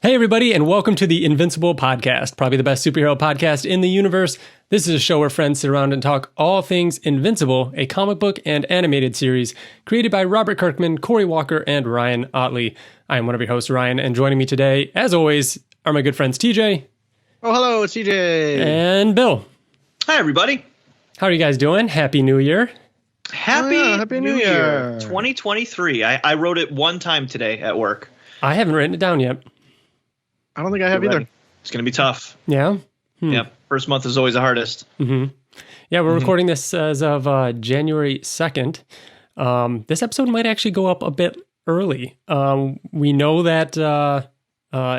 Hey, everybody, and welcome to the Invincible podcast, probably the best superhero podcast in the universe. This is a show where friends sit around and talk all things Invincible, a comic book and animated series created by Robert Kirkman, Corey Walker, and Ryan Ottley. I am one of your hosts, Ryan, and joining me today, as always, are my good friends TJ. Oh, hello, it's TJ. And Bill. Hi, everybody. How are you guys doing? Happy New Year. Happy New Year 2023. I wrote it one time today at work. I haven't written it down yet. I don't think I have either. It's going to be tough. Yeah? Yep. First month is always the hardest. Mm-hmm. Yeah, we're recording this as of January 2nd. This episode might actually go up a bit early. We know that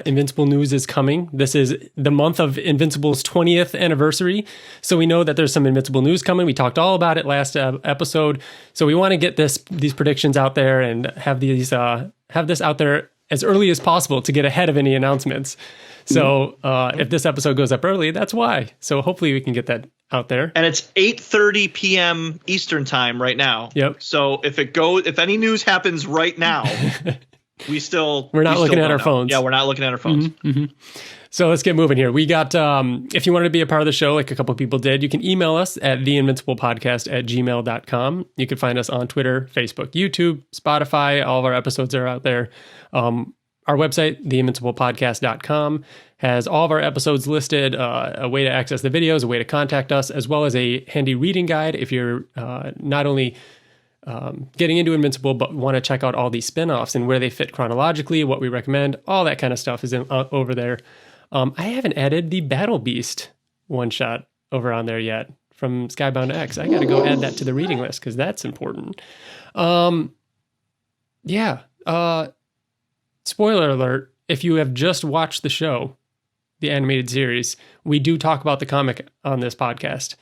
Invincible news is coming. This is the month of Invincible's 20th anniversary. So we know that there's some Invincible news coming. We talked all about it last episode. So we want to get these predictions out there and have this out there as early as possible to get ahead of any announcements. So if this episode goes up early, that's why. So hopefully we can get that out there. And it's 8:30 p.m. Eastern time right now. Yep. So if any news happens right now, we're not looking at our phones. Yeah, we're not looking at our phones. Mm-hmm, mm-hmm. So let's get moving here. We got, if you wanted to be a part of the show, like a couple of people did, you can email us at theinvinciblepodcast@gmail.com. You can find us on Twitter, Facebook, YouTube, Spotify. All of our episodes are out there. Our website, theinvinciblepodcast.com, has all of our episodes listed, a way to access the videos, a way to contact us, as well as a handy reading guide if you're not only getting into Invincible, but want to check out all these spinoffs and where they fit chronologically, what we recommend, all that kind of stuff is over there. I haven't added the Battle Beast one-shot over on there yet from Skybound X. I got to go add that to the reading list because that's important. Spoiler alert, if you have just watched the show, the animated series, we do talk about the comic on this podcast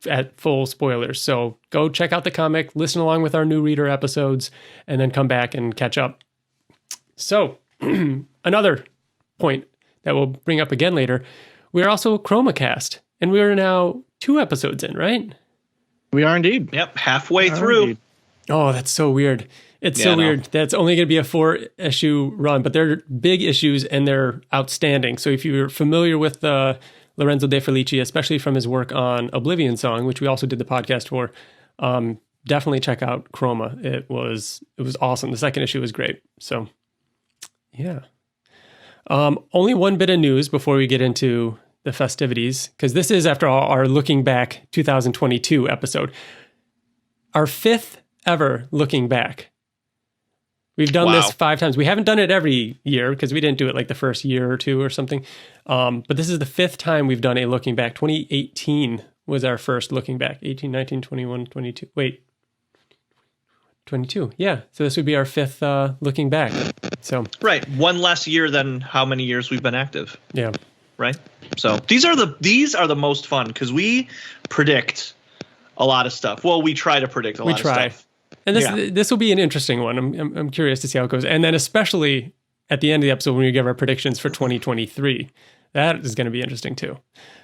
at full spoilers. So go check out the comic, listen along with our new reader episodes, and then come back and catch up. So another point that we'll bring up again later, we're also ChromaCast, and we are now 2 episodes in, right? We are indeed. Yep, halfway through. Indeed. Oh, that's so weird. It's so weird. That's only going to be a 4-issue run, but they're big issues and they're outstanding. So if you're familiar with Lorenzo De Felici, especially from his work on Oblivion Song, which we also did the podcast for, definitely check out Chroma. It was awesome. The second issue was great. So, yeah. Only one bit of news before we get into the festivities, because this is, after all, our Looking Back 2022 episode. Our 5th ever Looking Back. We've done this 5 times. We haven't done it every year because we didn't do it like the first year or 2 or something. But this is the 5th time we've done a Looking Back. 2018 was our first Looking Back. 18, 19, 21, 22. Wait. 22. Yeah. So this would be our 5th Looking Back. So Right. One less year than how many years we've been active. Yeah. Right. So these are the most fun because we predict a lot of stuff. Well, we try to predict a lot of stuff. And this will be an interesting one. I'm curious to see how it goes. And then especially at the end of the episode when we give our predictions for 2023. That is going to be interesting too.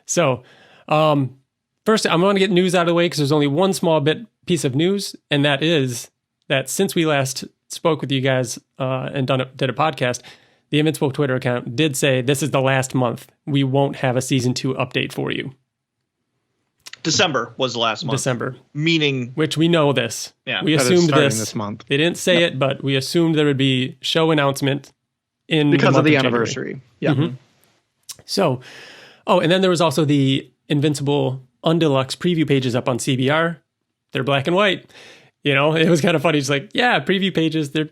So first, I'm going to get news out of the way because there's only one small piece of news, and that is that since we last spoke with you guys and did a podcast, the Invincible Twitter account did say this is the last month. We won't have a season 2 update for you. December was the last month. December. Meaning... Which we know this. Yeah. We assumed this month. They didn't say it, but we assumed there would be show announcement in because of the January. anniversary. Yeah. Mm-hmm. So, and then there was also the Invincible Undeluxe preview pages up on CBR. They're black and white. You know, it was kind of funny. It's like, yeah, preview pages, they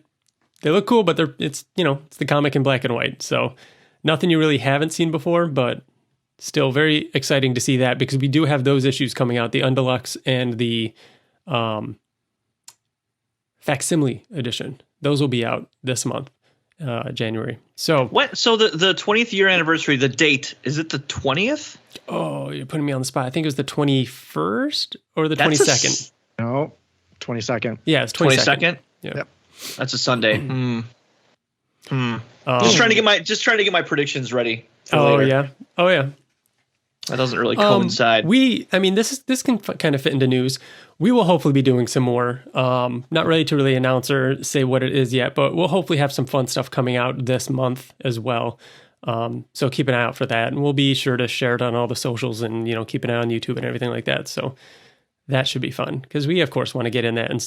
look cool, but it's the comic in black and white. So nothing you really haven't seen before, but still very exciting to see that because we do have those issues coming out, the Undeluxe and the Facsimile edition. Those will be out this month, January. So what? So the 20th year anniversary, the date, is it the 20th? Oh, you're putting me on the spot. I think it was the 21st or the 22nd. No, 22nd. Yeah, it's 22nd. Yep. That's a Sunday. Just trying to get my predictions ready. Oh yeah. That doesn't really coincide. This can kind of fit into news. We will hopefully be doing some more. Not ready to really announce or say what it is yet, but we'll hopefully have some fun stuff coming out this month as well. So keep an eye out for that, and we'll be sure to share it on all the socials and keep an eye on YouTube and everything like that. So that should be fun because we of course want to get in there and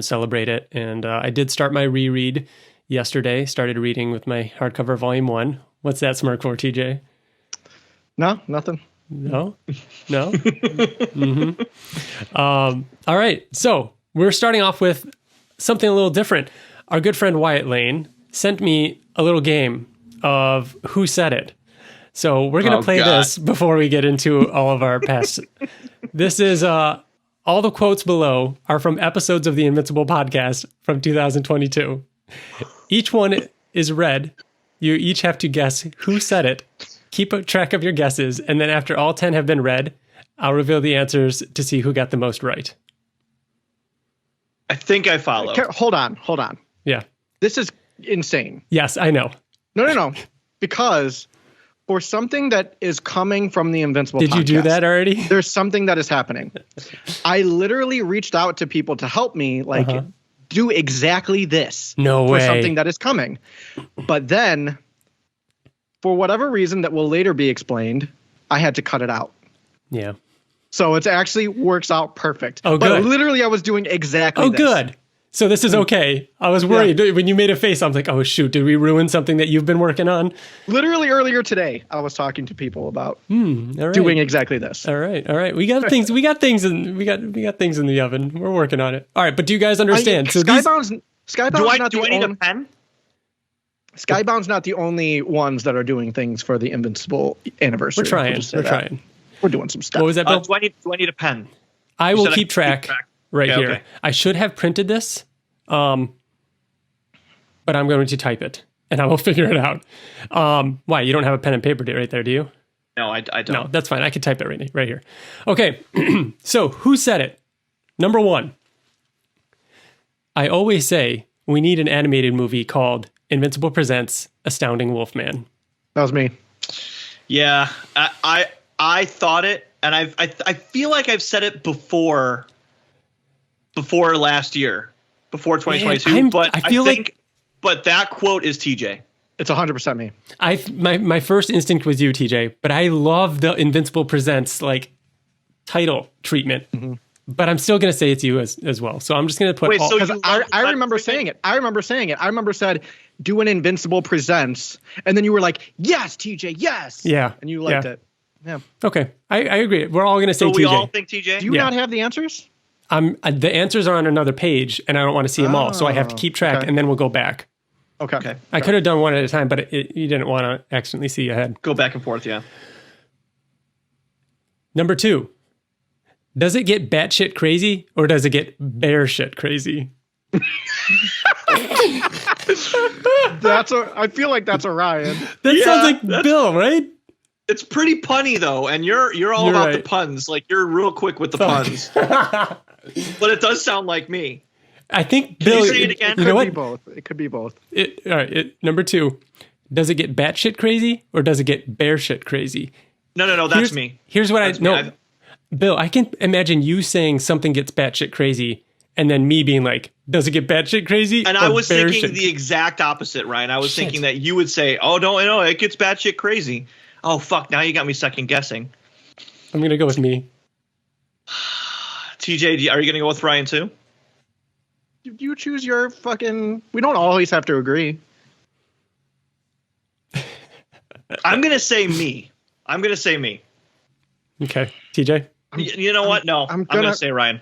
celebrate it. And I did start my reread yesterday. Started reading with my hardcover volume 1. What's that smirk for, TJ? No, nothing. No. Mm-hmm. All right. So we're starting off with something a little different. Our good friend Wyatt Layne sent me a little game of Who Said It. So we're going to play this before we get into all of our past. This is all the quotes below are from episodes of the Invincible podcast from 2022. Each one is read. You each have to guess who said it. Keep a track of your guesses, and then after all 10 have been read, I'll reveal the answers to see who got the most right. I think I follow. Hold on. Yeah. This is insane. Yes, I know. No. Because for something that is coming from the Invincible podcast. Did you do that already? There's something that is happening. I literally reached out to people to help me, do exactly this. No way. For something that is coming. But then, for whatever reason that will later be explained, I had to cut it out. Yeah. So it actually works out perfect. Oh, good. But literally, I was doing exactly this. Oh, good. So this is okay. I was worried when you made a face. I was like, oh, shoot. Did we ruin something that you've been working on? Literally earlier today, I was talking to people about all right. doing exactly this. All right. We got things. We got things in the oven. We're working on it. All right. But do you guys understand? Skybound's do I need a pen? Skybound's not the only ones that are doing things for the Invincible anniversary. We're trying. We're doing some stuff. What was that, Bill? Do I need a pen? I will keep track right here. Okay. I should have printed this, but I'm going to type it, and I will figure it out. Why? You don't have a pen and paper right there, do you? No, I don't. No, that's fine. I can type it right here. Okay, so who said it? Number 1. I always say we need an animated movie called Invincible Presents Astounding Wolfman. That was me. Yeah, I thought it, and I feel like I've said it before last year, before 2022. But I feel like that quote is TJ. It's 100% me. My first instinct was you, TJ, but I love the Invincible Presents title treatment. Mm-hmm. But I'm still going to say it's you as well. So I'm just going to put. I remember saying it. I remember said, do an Invincible Presents, and then you were like, yes, TJ, yes. Yeah, and you liked it. Yeah. Okay, I agree. We're all going to say TJ. So we all think TJ. Do you not have the answers? The answers are on another page, and I don't want to see them all, so I have to keep track, and then we'll go back. Okay. I could have done one at a time, but you didn't want to accidentally see ahead. Go back and forth, yeah. Number 2. Does it get batshit crazy, or does it get bear shit crazy? I feel like that's a Ryan. That sounds like Bill, right? It's pretty punny though, and you're all about the puns. Like you're real quick with the puns. But it does sound like me. I think Bill. Can you say it again? It could be both. All right. Number 2. Does it get batshit crazy, or does it get bear shit crazy? No. That's me. Here's what know. Bill, I can imagine you saying something gets batshit crazy, and then me being like, does it get batshit crazy? And I was thinking the exact opposite, Ryan. I was thinking that you would say, oh, no, it gets batshit crazy. Oh, fuck, now you got me second guessing. I'm going to go with me. TJ, are you going to go with Ryan too? You choose your fucking... We don't always have to agree. I'm going to say me. Okay. TJ? You know what? No, I'm going to say Ryan.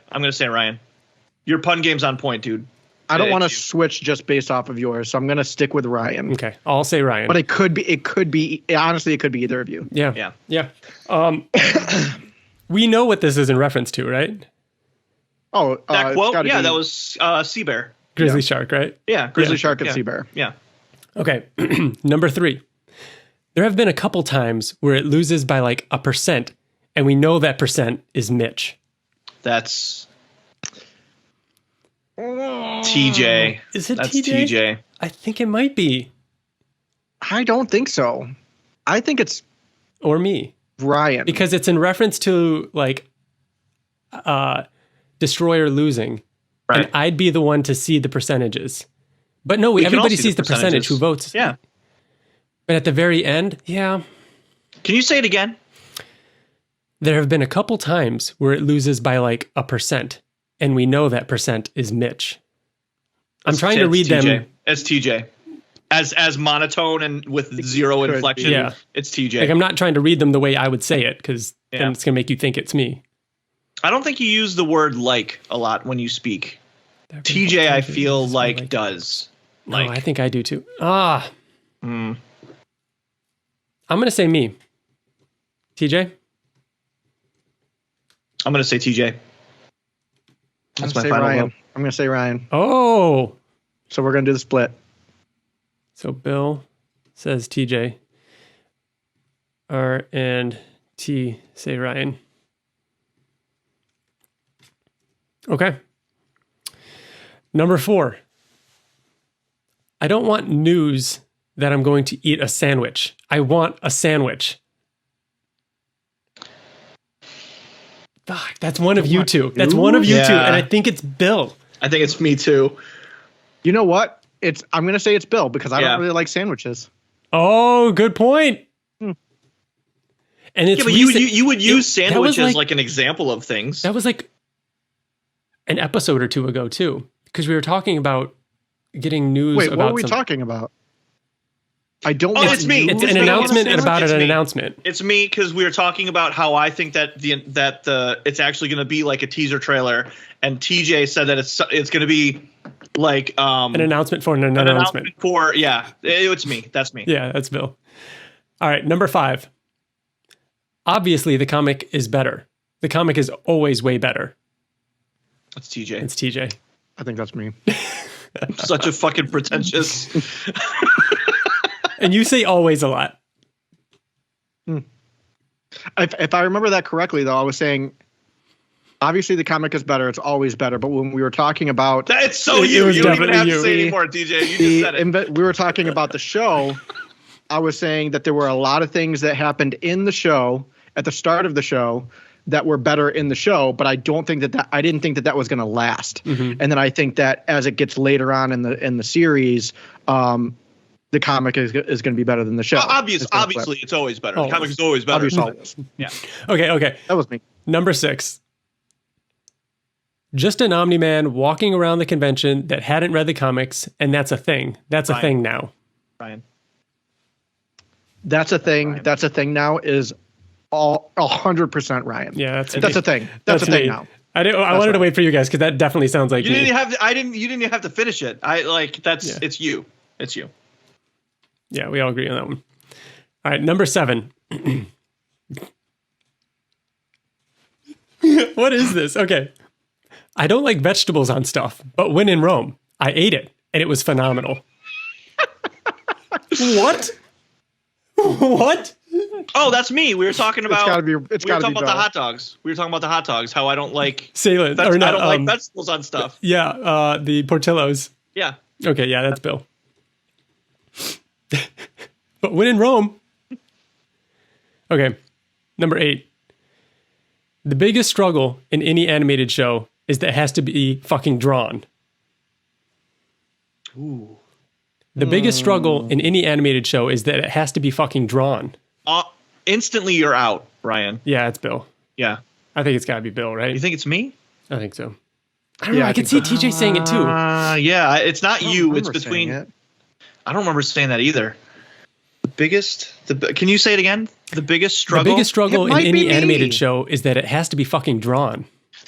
Your pun game's on point, dude. I don't want to switch just based off of yours, so I'm going to stick with Ryan. Okay, I'll say Ryan. But honestly, it could be either of you. Yeah. We know what this is in reference to, right? Oh, that quote? Yeah, that was Sea Bear. Grizzly shark, right? Yeah, Grizzly shark and Sea Bear. Yeah. Okay, number 3. There have been a couple times where it loses by like 1%, and we know that percent is Mitch. That's TJ. Is it That's TJ? I think it might be. I don't think so. I think it's... Or me. Ryan. Because it's in reference to like Destroyer losing. Right. And I'd be the one to see the percentages. But no, We can all everybody see sees the percentage who votes. Yeah. But at the very end, yeah. Can you say it again? There have been a couple times where it loses by like 1%. And we know that percent is Mitch. I'm trying to read TJ. them. It's TJ. As monotone and with zero inflection, Yeah. it's TJ. Like I'm not trying to read them the way I would say it because Yeah. then it's going to make you think it's me. I don't think you use the word like a lot when you speak. TJ, I feel like does. No, Like, I think I do too. I'm going to say me. TJ? I'm going to say TJ. That's my final vote. I'm going to say Ryan. Oh. So we're going to do the split. So Bill says TJ. R and T say Ryan. Okay. Number 4. I don't want news that I'm going to eat a sandwich. I want a sandwich. Fuck, that's one of you two. That's one of you two. Yeah. And I think it's Bill. I think it's me too. You know what? I'm going to say it's Bill because I Yeah. don't really like sandwiches. Oh, good point. And it's Yeah, but you would use sandwich as like an example of things. That was like an episode or two ago too, because we were talking about getting news. Wait, about what are we talking about? I don't. Oh, it's me. It's It's an me. announcement and about It's an me. announcement. It's me because we were talking about how I think that it's actually going to be like a teaser trailer, and TJ said that it's going to be like An announcement for an announcement. for it's me. That's me. Yeah, that's Bill. All right, number 5. Obviously, the comic is better. The comic is always way better. That's TJ. It's TJ. I think that's me. Such a fucking pretentious. And you say always a lot. If I remember that correctly, though, I was saying, obviously the comic is better. It's always better. But when we were talking about, It's so It you. was You don't even definitely have to say you. anymore, TJ. You just said it. we were talking about the show, I was saying that there were a lot of things that happened in the show at the start of the show that were better in the show, but I didn't think that was going to last. Mm-hmm. And then I think that as it gets later on in the series, the comic is going to be better than the show. Obviously, it's always better. The comic is always better. Obviously. Yeah. Okay. That was me. Number 6. Just an Omni-Man walking around the convention that hadn't read the comics, and that's a thing. That's a Ryan. thing now. Ryan. That's a thing. Ryan. That's a thing now is all 100% Ryan. Yeah, that's a thing. That's a thing me. now. I wanted to wait for you guys because that definitely sounds like You me. didn't even have to finish it. It's you. It's you. Yeah, we all agree on that one. All right, number 7. What is this? Okay. I don't like vegetables on stuff, but when in Rome, I ate it, and it was phenomenal. What? What? Oh, that's me. We were talking about. we were talking about the hot dogs. We were talking about the hot dogs. How I don't like. Salad, I or don't not, like vegetables on stuff. Yeah, the Portillo's. Yeah. Okay, yeah, that's Bill. But when in Rome. Okay, number 8. The biggest struggle in any animated show is that it has to be fucking drawn. Ooh. The biggest struggle in any animated show is that it has to be fucking drawn. Instantly, you're out, Ryan. Yeah, it's Bill. Yeah. I think it's got to be Bill, right? You think it's me? I think so. I don't know. I can see TJ saying it too. Yeah. It's not you. It's remember between. saying it. I don't remember saying that either. Can you say it again? The biggest struggle. The biggest struggle It in might be any me. animated show is that it has to be fucking drawn.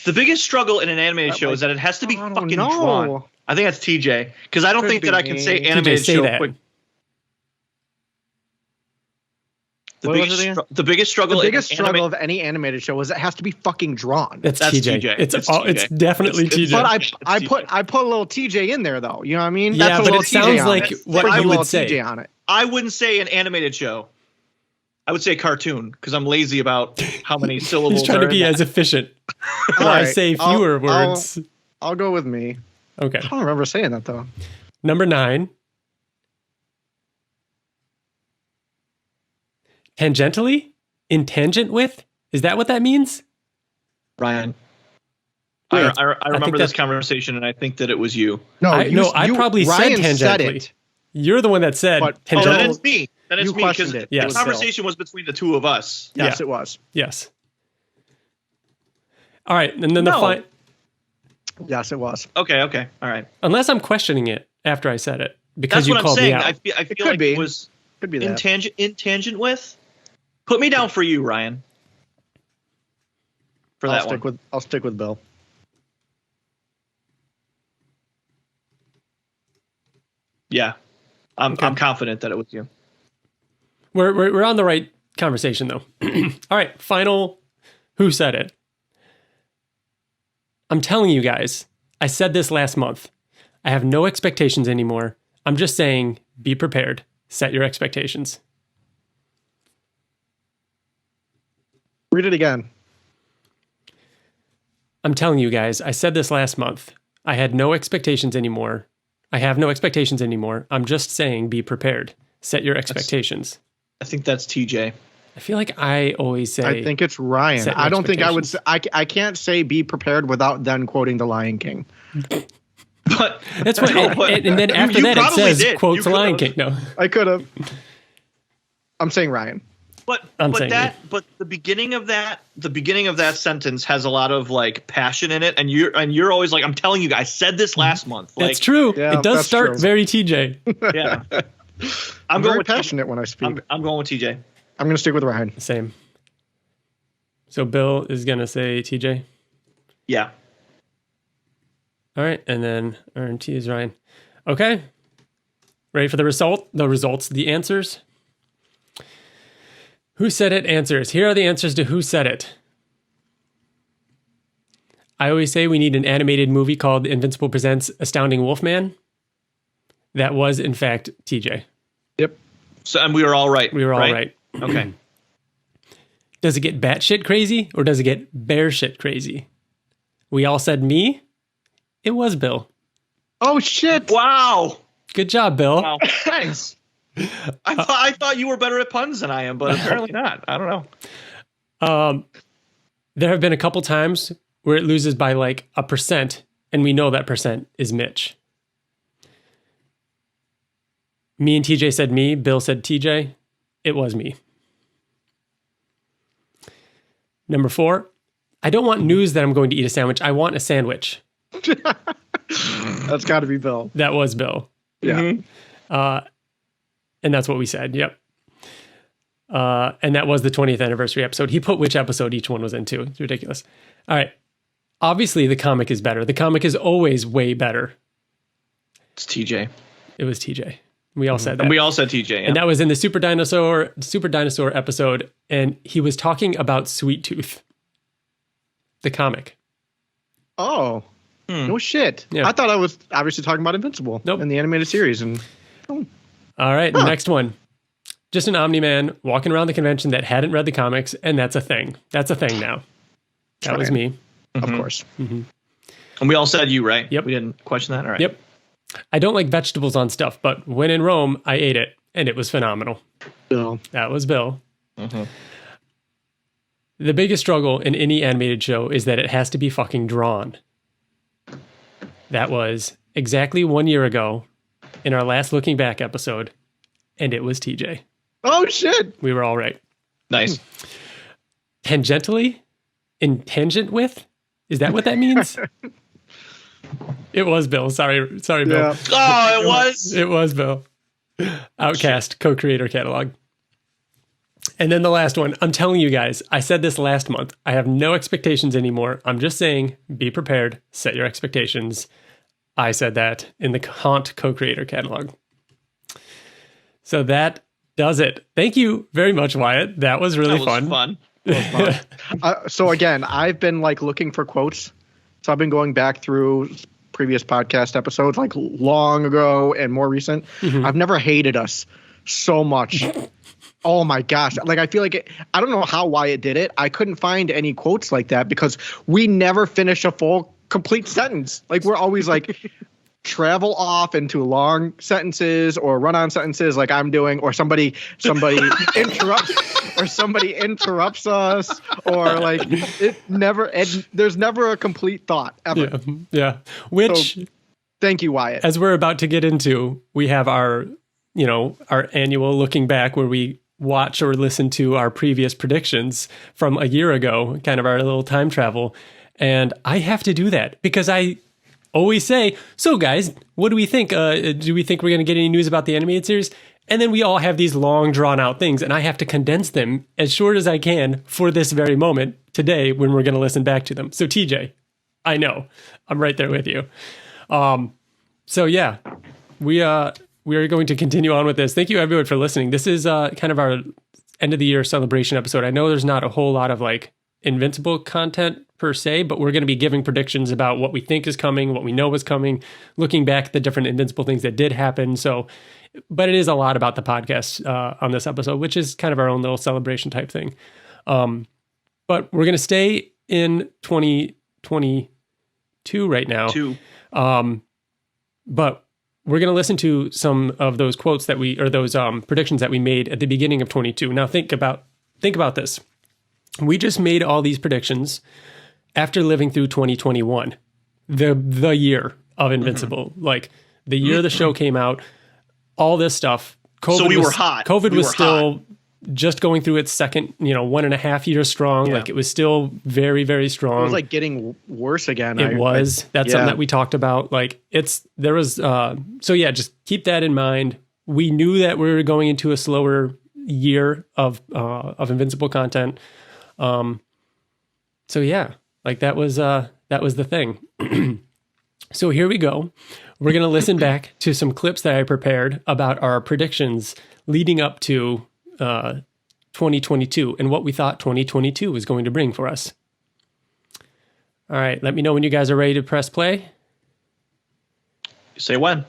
The biggest struggle in an animated show is that it has to be I don't fucking know. drawn. I think that's TJ because I don't Could think that be I can me. say TJ, animated say show that. quick. What was it again? The biggest struggle. The biggest in struggle of any animated show is it has to be fucking drawn. That's TJ. TJ. It's TJ. It's definitely TJ. But It's I TJ. put a little TJ in there though. You know what I mean? Yeah, That's a but little it sounds TJ on like it. what Put a you little would say. TJ on it. I wouldn't say an animated show. I would say cartoon because I'm lazy about how many syllables. He's trying are to in be that. as efficient. All I right, say fewer I'll- words. I'll go with me. Okay. I don't remember saying that though. Number 9. Tangentially, in tangent with? Is that what that means? Ryan. Yeah. I remember this conversation, and I think that it was you. I probably Ryan said said tangentially. it. You're the one that said tangentially. Oh, that is me. That is You me, because questioned it. Yes. the conversation was between the two of us. Yes, Yeah. it was. Yes. All right, and then the Yes, it was. Okay. All right. unless I'm questioning it after I said it because That's you what I'm called me saying. out. I feel could like be. it was Could be that. in tangent with. Put me down for you, Ryan. For that one. I'll stick with Bill. Yeah. I'm confident that it was you. We're on the right conversation though. All right, final who said it. I'm telling you guys, I said this last month. I have no expectations anymore. I'm just saying, be prepared. Set your expectations. Read it again. I'm telling you guys, I said this last month. I had no expectations anymore. I have no expectations anymore. I'm just saying, be prepared. Set your expectations. I think that's TJ. I feel like I always say. I think it's Ryan. set your I don't think I would. expectations. I can't say be prepared without then quoting The Lion King. But That's what. And then after you that, it probably says did. quotes You the Lion could've. King. No, I could have. I'm saying Ryan. But I'm but saying the beginning of that sentence has a lot of like passion in it, and you're always like, I'm telling you, I said this last month. Like, that's true. Yeah, It does that's start true. very TJ. Yeah, I'm going very with passionate when I speak. I'm going with TJ. I'm going to stick with Ryan. Same. So Bill is gonna say TJ. Yeah. All right, and then RNT is Ryan. Okay, ready for the result? The answers. Who said it? Answers. Here are the answers to who said it. I always say we need an animated movie called Invincible Presents Astounding Wolfman. That was, in fact, TJ. Yep. So, and we were all right. We were all right. Okay. Does it get batshit crazy or does it get bear shit crazy? We all said me. It was Bill. Oh shit! Wow. Good job, Bill. Wow. Thanks. I thought you were better at puns than I am, but apparently not. I don't know. There have been a couple times where it loses by like 1%, and we know that percent is Mitch. Me and TJ said me. Bill said TJ. It was me. Number 4, I don't want news that I'm going to eat a sandwich. I want a sandwich. That's got to be Bill. That was Bill. Yeah. Mm-hmm. And that's what we said. Yep. And that was the 20th anniversary episode. He put which episode each one was into. It's ridiculous. All right. Obviously, the comic is better. The comic is always way better. It's TJ. It was TJ. We all said that. And we all said TJ. Yeah. And that was in the Super Dinosaur episode. And he was talking about Sweet Tooth, the comic. Oh. No shit. Yeah. I thought I was obviously talking about Invincible Nope. in the animated series. And All right. The next one. Just an Omni-Man walking around the convention that hadn't read the comics. And that's a thing. That's a thing now. That was me. of course. and we all said you, right? Yep. We didn't question that. All right. Yep. I don't like vegetables on stuff, but when in Rome, I ate it, and it was phenomenal. Bill. That was Bill. The biggest struggle in any animated show is that it has to be fucking drawn. That was exactly 1 year ago in our last Looking Back episode, and it was TJ. Oh shit. We were all right. Nice. Tangentially? In tangent with? Is that what that means? It was Bill. Sorry, Bill. Yeah. Oh, it was. It was Bill. Outcast, co-creator catalog. And then the last one. I'm telling you guys, I said this last month. I have no expectations anymore. I'm just saying, be prepared. Set your expectations. I said that in the Haunt co-creator catalog. So that does it. Thank you very much, Wyatt. That was really fun. So again, I've been like looking for quotes. So I've been going back through previous podcast episodes, like long ago and more recent. I've never hated us so much. Oh my gosh. Like, I feel like I don't know how Wyatt did it. I couldn't find any quotes like that because we never finish a full complete sentence. Like, we're always like travel off into long sentences or run on sentences like I'm doing, or somebody interrupts. or somebody interrupts us, or like there's never a complete thought ever. Yeah. Which, so, thank you, Wyatt. As we're about to get into, we have our annual looking back where we watch or listen to our previous predictions from a year ago, kind of our little time travel. And I have to do that because I always say, so guys, what do we think? Do we think we're going to get any news about the animated series? And then we all have these long drawn out things and I have to condense them as short as I can for this very moment today when we're going to listen back to them. So TJ, I know I'm right there with you. So yeah, we are going to continue on with this. Thank you everyone for listening. This is kind of our end of the year celebration episode. I know there's not a whole lot of like Invincible content per se, but we're going to be giving predictions about what we think is coming, what we know is coming, looking back at the different Invincible things that did happen. So, but it is a lot about the podcast on this episode, which is kind of our own little celebration type thing. But we're going to stay in 2022 right now. But we're going to listen to some of those quotes those predictions that we made at the beginning of 22. Now think about this. We just made all these predictions after living through 2021, the year of Invincible, like the year the show came out, all this stuff. COVID were hot. COVID was still just going through its second, 1.5 years strong. Yeah. Like it was still very, very strong. It was like getting worse again. That's something that we talked about. Like so yeah, just keep that in mind. We knew that we were going into a slower year of Invincible content. So yeah, like that was the thing. So here we go. We're going to listen back to some clips that I prepared about our predictions leading up to 2022 and what we thought 2022 was going to bring for us. All right, let me know when you guys are ready to press play. Say when.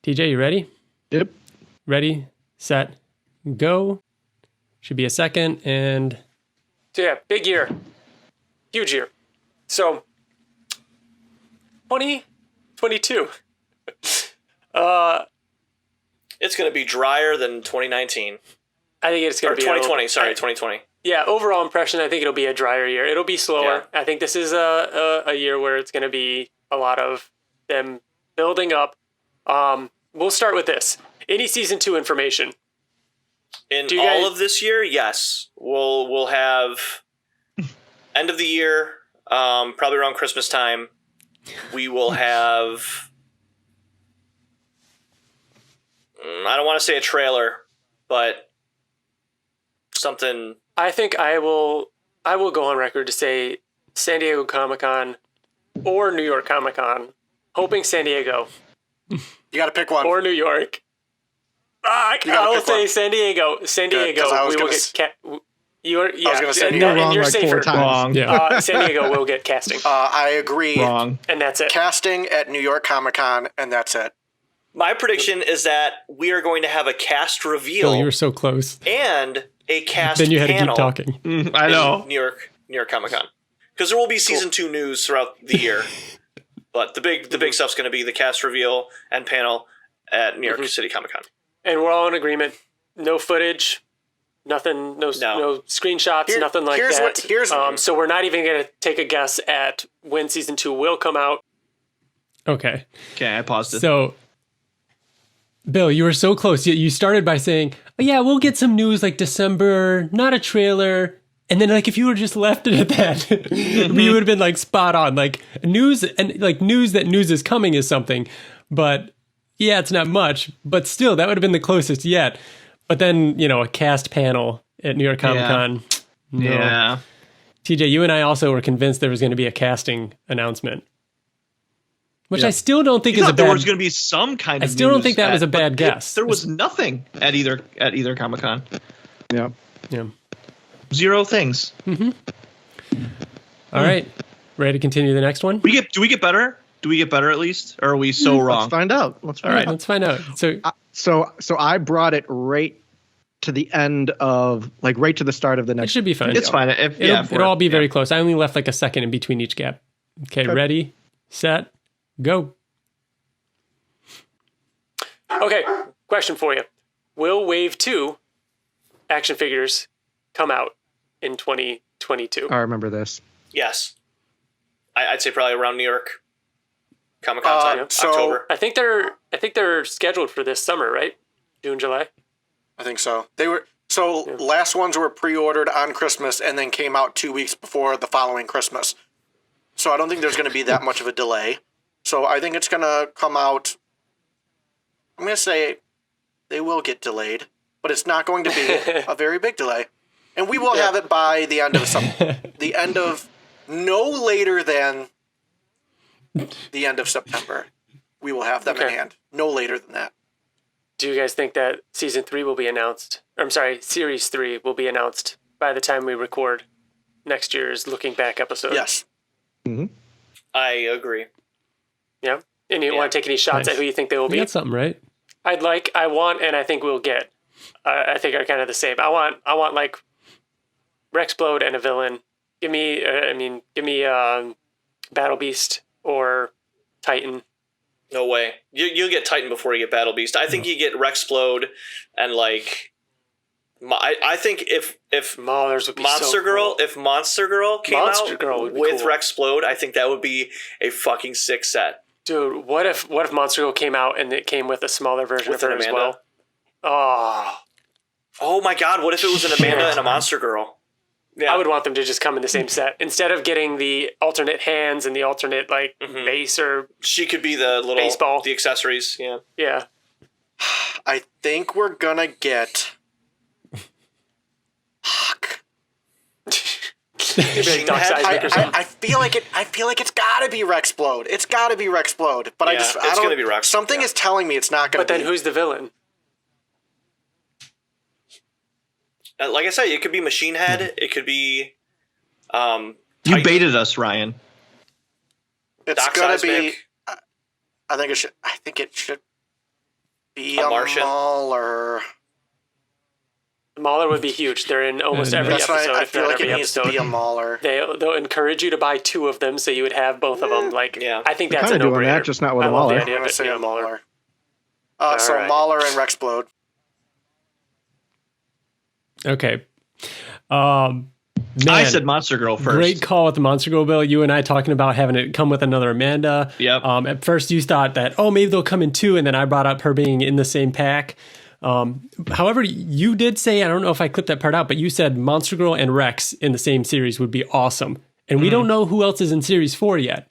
TJ, you ready? Yep. Ready, set, go. Should be a second. And so yeah, big year. Huge year. So 2022. It's going to be drier than 2019. I think it's going to be 2020. 2020. Yeah, overall impression, I think it'll be a drier year. It'll be slower. Yeah. I think this is a year where it's going to be a lot of them building up. We'll start with this. Any season 2 information? In all of this year, yes. We'll have end of the year, probably around Christmas time. We will have, I don't want to say a trailer, but something. I think I will go on record to say San Diego Comic-Con or New York Comic-Con, hoping San Diego. You got to pick one. Or New York. I will say San Diego. San Diego. We will get I was going to say, you're wrong, you're like safer. 4 times. Wrong. Yeah. San Diego will get casting. I agree. Wrong. And that's it. Casting at New York Comic-Con, and that's it. My prediction is that we are going to have a cast reveal. Oh, you were so close. And a cast Then you had to keep panel talking. I know. New York Comic-Con. Because there will be season 2 news throughout the year. But the big stuff's going to be the cast reveal and panel at New York City Comic-Con. And we're all in agreement. No footage, nothing, no screenshots, nothing like that. So we're not even going to take a guess at when season 2 will come out. Okay, I paused it. So, Bill, you were so close. You started by saying, oh, yeah, we'll get some news like December, not a trailer. And then like if you were just left it at that, we would have been like spot on. Like news and like news that news is coming is something. But yeah, it's not much. But still, that would have been the closest yet. But then, a cast panel at New York Comic-Con. Yeah. No. Yeah. TJ, you and I also were convinced there was going to be a casting announcement. Which I still don't think is a bad... there was going to be some kind of I still don't think that was a bad guess. There was nothing at either Comic-Con. Yeah. Yeah. 0 things. Mm-hmm. All right. Ready to continue the next one? Do we get better? Do we get better at least? Or are we so wrong? Let's find out. All right, let's find out. So I brought it right to the end of, like, right to the start of the next. It should be fine. It's fine. It'll all be very close. I only left like a second in between each gap. Okay, ready, set, go. Okay, question for you. Will Wave 2 action figures come out in 2022? I remember this. Yes. I'd say probably around New York Comic-Con time, so- October. I think they're scheduled for this summer, right? June, July. I think so. Last ones were pre-ordered on Christmas and then came out 2 weeks before the following Christmas. So I don't think there's going to be that much of a delay. So I think it's going to come out. I'm going to say they will get delayed, but it's not going to be a very big delay. And we will have it by the end of no later than the end of September. We will have them in hand. No later than that. Do you guys think that season 3 will be announced? Series 3 will be announced by the time we record next year's Looking Back episode? Yes. Mm-hmm. I agree. Yeah? And you want to take any shots at who you think they will be? You got something, right? I want, and I think we'll get. I think are kind of the same. I want like Rexplode and a villain. Give me Battle Beast or Titan. No way. You'll get Titan before you get Battle Beast. I think you get Rexplode and like. I think if Maulers would be Monster so Girl, cool. if Monster Girl came Monster out Girl would be with cool. Rexplode, I think that would be a fucking sick set. Dude, what if Monster Girl came out and it came with a smaller version With of her an as Amanda? well? Oh my God! What if it was an Amanda and a Monster Girl? Yeah. I would want them to just come in the same set instead of getting the alternate hands and the alternate base or She could be the little Baseball. the accessories. Yeah. yeah. I think we're going to get... Fuck. Maybe like Doc Seismic or something. I feel like it's got to be Rexplode. It's got to be Rexplode. But Yeah, it's gonna be Rexplode, Something yeah. is telling me it's not going But to be. then who's the villain? Like I said, it could be Machine Head. It could be. You Titan. baited us, Ryan. It's Doc going to be. Seismic. I think it should be A a Martian. Mauler. Mauler would be huge. They're in almost every That's episode. why I if feel not like it every needs episode. to be a Mauler. They'll encourage you to buy 2 of them, so you would have both of them. Like, Yeah. I think They're that's a kinda doing no-brainer. that, just not with I a love Mauler. the I'm idea of going to it say being a a Mauler. Mauler. So right. Mauler and Rexplode. Okay. Man, I said Monster Girl first. great call with the Monster Girl, Bill. You and I talking about having it come with another Amanda. Yep. At first, you thought that, maybe they'll come in 2, and then I brought up her being in the same pack. However, you did say, I don't know if I clipped that part out, but you said Monster Girl and Rex in the same series would be awesome. And we don't know who else is in series 4 yet.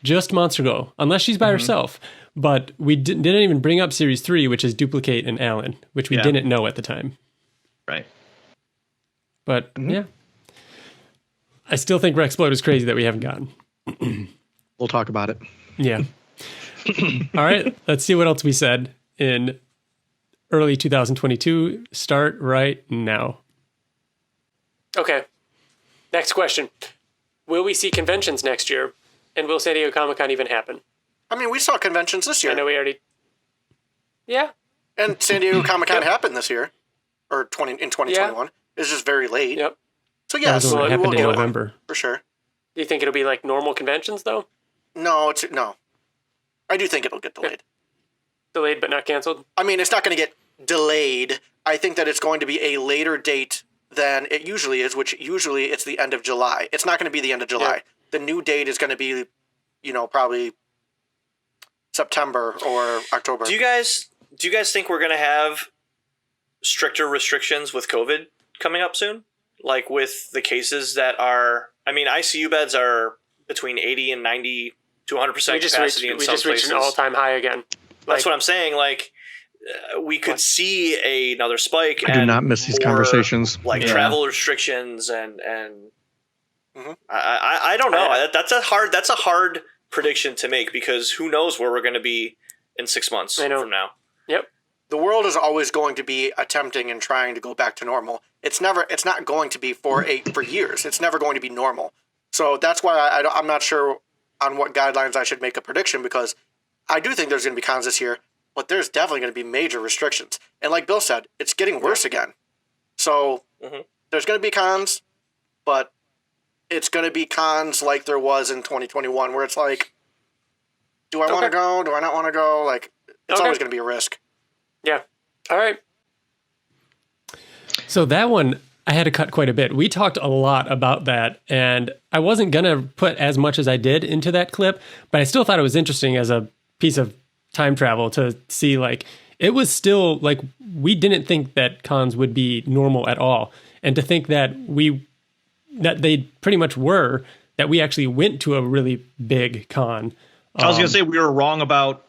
Just Monster Girl, unless she's by herself. But we didn't even bring up series 3, which is Duplicate and Alan, which we Yeah. didn't know at the time. Right. But yeah, I still think Rexplode is crazy that we haven't gotten. We'll talk about it. Yeah. All right, let's see what else we said in early 2022. Start right now. Okay. Next question. Will we see conventions next year? And will San Diego Comic-Con even happen? I mean, we saw conventions this I year. know we already... Yeah. And San Diego Comic-Con happened this year. Or in 2021. It's just very late. Yep. So That yes, was when it we will happened in get one, November. for sure. Do you think it'll be like normal conventions, though? No. I do think it'll get delayed. Delayed but not canceled? I mean, it's not going to get delayed. I think that it's going to be a later date than it usually is, which usually it's the end of July. It's not going to be the end of July. Yeah. The new date is going to be, probably September or October. Do you guys think we're gonna have stricter restrictions with COVID coming up soon? Like with the cases that are, ICU beds are between 80 and 90 to 100% capacity in some reached places. an all-time high again. That's what I'm saying. Like, we could see another spike. I do not miss these more, conversations. Like Yeah. travel restrictions and Mhm. I don't know. That's a hard prediction to make because who knows where we're going to be in 6 months from now. Yep. The world is always going to be attempting and trying to go back to normal. It's not going to be for years. It's never going to be normal. So that's why I'm not sure on what guidelines I should make a prediction, because I do think there's going to be cons this year, but there's definitely going to be major restrictions. And like Bill said, it's getting worse again. So there's going to be cons, but it's going to be cons like there was in 2021, where it's like, do I want to go? Do I not want to go? Like, it's always going to be a risk. Yeah. All right. So that one, I had to cut quite a bit. We talked a lot about that, and I wasn't going to put as much as I did into that clip, but I still thought it was interesting as a piece of time travel to see, like, it was still, like, we didn't think that cons would be normal at all. And to think that they pretty much were, that we actually went to a really big con. I was going to say we were wrong about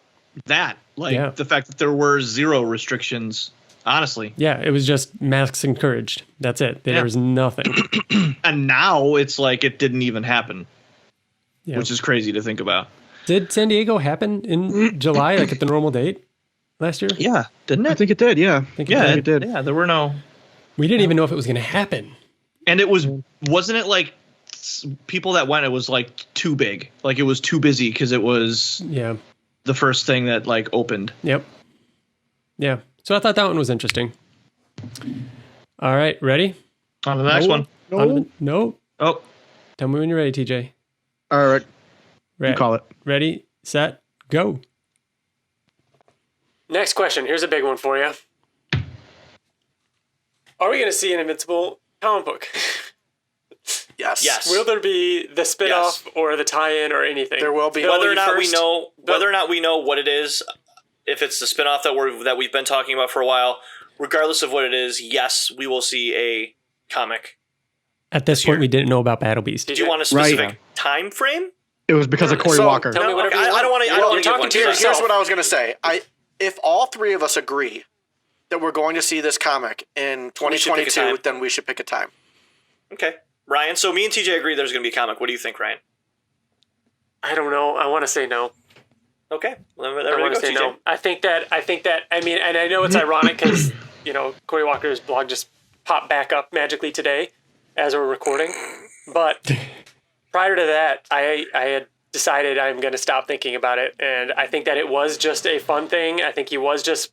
that. Like the fact that there were 0 restrictions, honestly. Yeah, it was just masks encouraged. That's it. There was nothing. And now it's like it didn't even happen, which is crazy to think about. Did San Diego happen in July, like at the normal date last year? Yeah, didn't it? I think it did, yeah. I think it did. Yeah, there were no... We didn't even know if it was going to happen. And wasn't it like people that went, it was like too big. Like it was too busy because it was the first thing that like opened. Yep. Yeah. So I thought that one was interesting. All right. Ready? On to the next one. No. Oh. Tell me when you're ready, TJ. All right. You call it. Ready, set, go. Next question. Here's a big one for you. Are we going to see an Invincible comic book? Yes. Will there be the spinoff or the tie-in or anything? There will be. Whether or not we know what it is, if it's the spinoff that we've been talking about for a while, regardless of what it is, yes, we will see a comic. At this point, we didn't know about Battle Beast. Did you want a specific time frame? It was because of Cory Walker. Tell me whatever you want. I don't want to. I don't want to give one to Here's yourself. what I was going to say. If all three of us agree that we're going to see this comic in 2022, then we should pick a time. Okay. Ryan, so me and TJ agree there's going to be a comic. What do you think, Ryan? I don't know. I want to say no. Okay. I want to say no. I think that, I mean, and I know it's ironic because, Cory Walker's blog just popped back up magically today as we're recording. But prior to that, I had decided I'm going to stop thinking about it. And I think that it was just a fun thing. I think he was just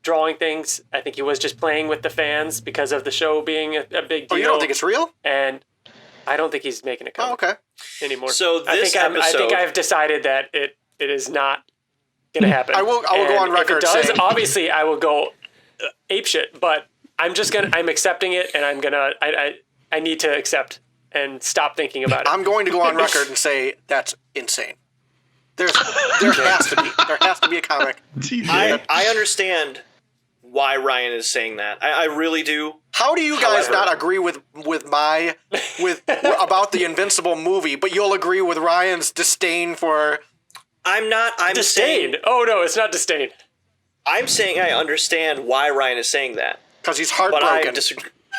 drawing things. I think he was just playing with the fans because of the show being a big deal. Oh, you don't think it's real? And I don't think he's making a comic anymore. So this I think I've decided that it is not going to happen. I will go on record. If it does, obviously I will go apeshit, but I'm accepting it, and I need to accept and stop thinking about it. I'm going to go on record and say that's insane. There has to be a comic. I understand why Ryan is saying that. I really do. How do you guys not agree with about the Invincible movie, but you'll agree with Ryan's disdain for? I'm disdain. Oh no, it's not disdain. I'm saying I understand why Ryan is saying that because he's heartbroken.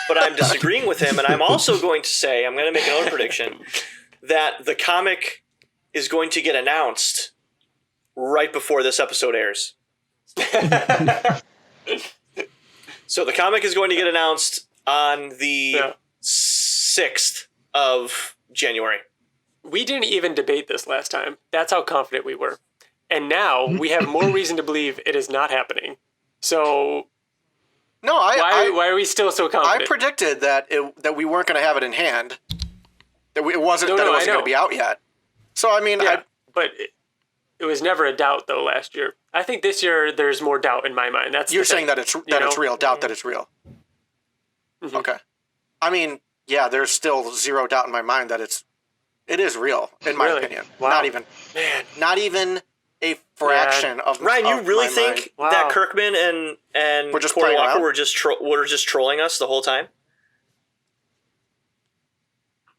But I'm disagreeing with him, and I'm also going to say I'm going to make another prediction that the comic is going to get announced right before this episode airs. So the comic is going to get announced on the 6th of January. We didn't even debate this last time. That's how confident we were. And now we have more reason to believe it is not happening. So no, why are we still so confident? I predicted that we weren't going to have it in hand. That it wasn't going to be out yet. So I mean, but it was never a doubt though last year. I think this year there's more doubt in my mind. You're saying that it's real. Doubt that it's real. Mm-hmm. Okay. I mean, yeah, there's still zero doubt in my mind that it is real in my opinion. Wow. Not even a fraction of. Ryan, you really think that Kirkman and Cory Walker were just trolling us the whole time?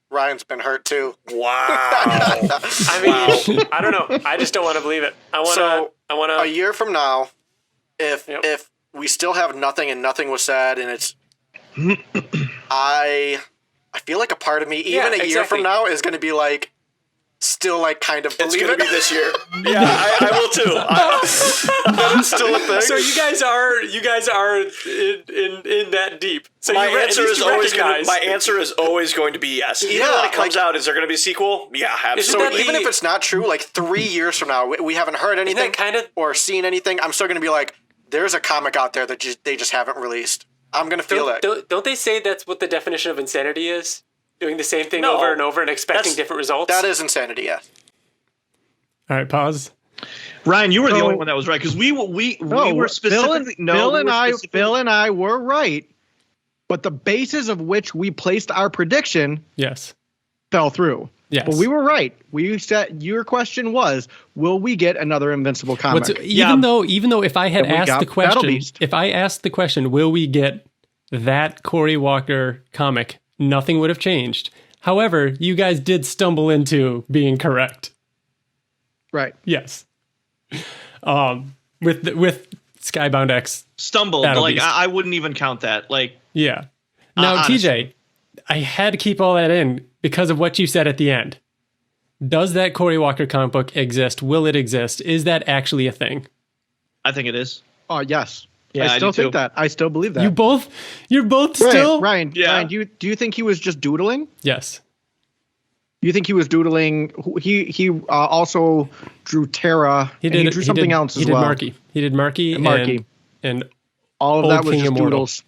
Ryan's been hurt too. Wow. I mean, I don't know. I just don't want to believe it. I want to. A year from now, if we still have nothing and nothing was said, and it's, I feel like a part of me, even a year from now, is going to be like, still like kind of believe it's going to be this year. Yeah, I will too. That is still a thing. So you guys are in that deep. So my answer is always going to be yes. Even when it comes out, is there going to be a sequel? Yeah, absolutely. So even if it's not true, like 3 years from now, we haven't heard anything or seen anything, I'm still going to be like, there's a comic out there that they just haven't released. I'm going to feel it. Don't they say that's what the definition of insanity is? Doing the same thing over and over and expecting different results? That is insanity, yes. All right, pause. Ryan, you were the only one that was right because we were specifically Bill and I were right But the basis of which we placed our prediction fell through. Yes. But we were right. We said your question was, will we get another Invincible comic? Even though if I had asked the question, will we get that Cory Walker comic, nothing would have changed. However, you guys did stumble into being correct. Right. Yes. With Skybound X. Stumbled. Like I wouldn't even count that. Like, yeah. Now, TJ, I had to keep all that in because of what you said at the end. Does that Cory Walker comic book exist? Will it exist? Is that actually a thing? I think it is. Oh, yes. Yeah, I still think that. I still believe that. You're both still? Ryan, do you think he was just doodling? Yes. You think he was doodling? He also drew Terra. He drew something else as well. He did Marky. And all of that was just doodles.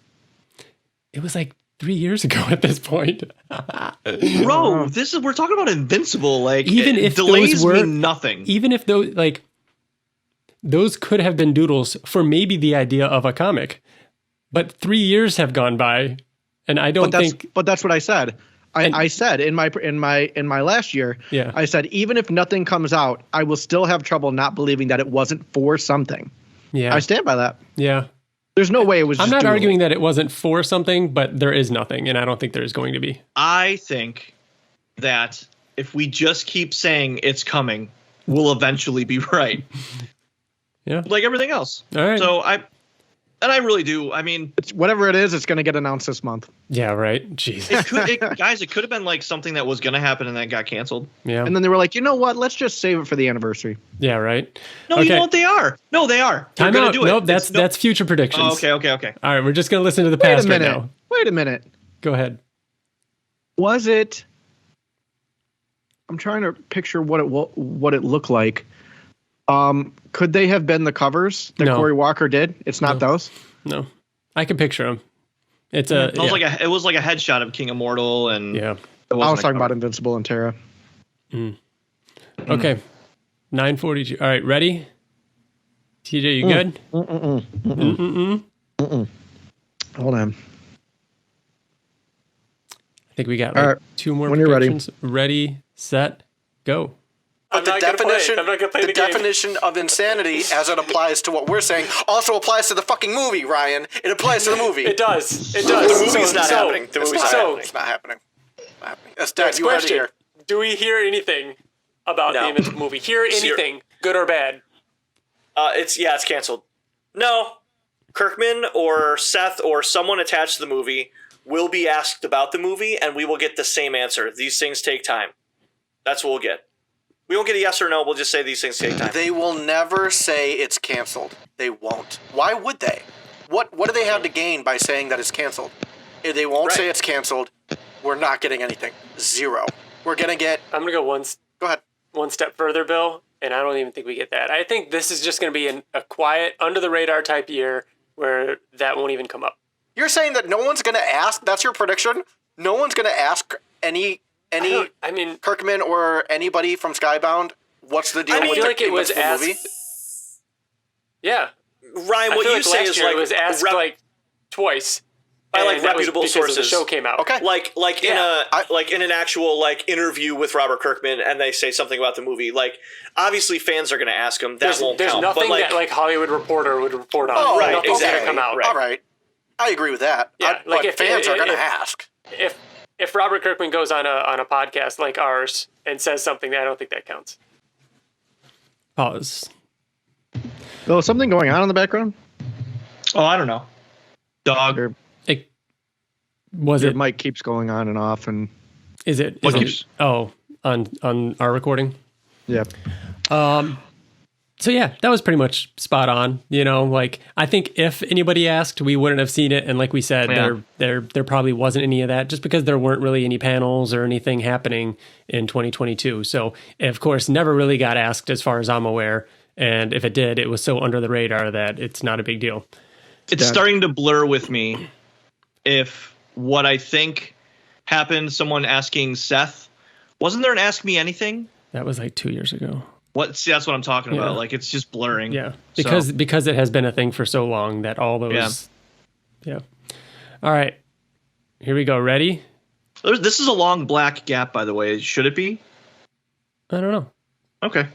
It was like 3 years ago at this point. Bro, we're talking about Invincible. Like, even if delays those mean nothing. Even if those could have been doodles for maybe the idea of a comic, but 3 years have gone by, and I don't think. But that's what I said. I said in my last year. Yeah. I said even if nothing comes out, I will still have trouble not believing that it wasn't for something. Yeah. I stand by that. Yeah. There's no way it was. I'm just not doodling. arguing that it wasn't for something, but there is nothing, and I don't think there's going to be. I think that if we just keep saying it's coming, we'll eventually be right. Yeah. Like everything else. All right. So I really do. I mean, whatever it is, it's going to get announced this month. Yeah, right. Jeez. Guys, it could have been like something that was going to happen and then got canceled. Yeah. And then they were like, you know what? Let's just save it for the anniversary. Yeah, right. No, okay. You know what they are. No, they are. They're going to do it. Nope, that's future predictions. Oh, okay. All right, we're just going to listen to the past right now. Wait a minute. Go ahead. Was it? I'm trying to picture what it looked like. Could they have been the covers that Cory Walker did? It's not those. No, I can picture them. It was like a headshot of King Immortal, and I was talking about Invincible and Terra. Okay, 9:42. All right, ready? TJ, you good? Hold on. I think we got two more predictions. Ready, set, go. But the definition of insanity, as it applies to what we're saying, also applies to the fucking movie, Ryan. It applies to the movie. It does. The movie's not happening. It's not happening. That's Dad, you heard it here. Do we hear anything about the Invincible movie? Hear anything, good or bad? It's canceled. No. Kirkman or Seth or someone attached to the movie will be asked about the movie, and we will get the same answer. These things take time. That's what we'll get. We won't get a yes or no. We'll just say these things take time. They will never say it's canceled. They won't. Why would they? What do they have to gain by saying that it's canceled? If they won't say it's canceled, we're not getting anything. Zero. We're going to get... I'm going to go one step further, Bill, and I don't even think we get that. I think this is just going to be a quiet, under-the-radar type year where that won't even come up. You're saying that no one's going to ask? That's your prediction? No one's going to ask any Kirkman or anybody from Skybound, what's the deal with the movie? Yeah. Ryan, what you say is it was asked twice by reputable sources. The show came out. Okay. In an actual interview with Robert Kirkman, and they say something about the movie. Obviously fans are going to ask him. That won't count. There's nothing that Hollywood Reporter would report on. Oh, right, Nothing's exactly. going to come out. Right. All right. I agree with that. Yeah, if fans are going to ask. If Robert Kirkman goes on a podcast like ours and says something, I don't think that counts. Pause. Bill, something going on in the background? Oh, I don't know. Dog. Your mic keeps going on and off, and is it? On our recording. Yeah. So yeah, that was pretty much spot on. I think if anybody asked, we wouldn't have seen it. And like we said, there probably wasn't any of that, just because there weren't really any panels or anything happening in 2022. So of course, never really got asked, as far as I'm aware. And if it did, it was so under the radar that it's not a big deal. It's starting to blur with me if what I think happened, someone asking Seth, wasn't there an Ask Me Anything? That was 2 years ago. See, that's what I'm talking about. It's just blurring. Yeah, because it has been a thing for so long that all those. Yeah. All right. Here we go. Ready? This is a long black gap, by the way. Should it be? I don't know. Okay.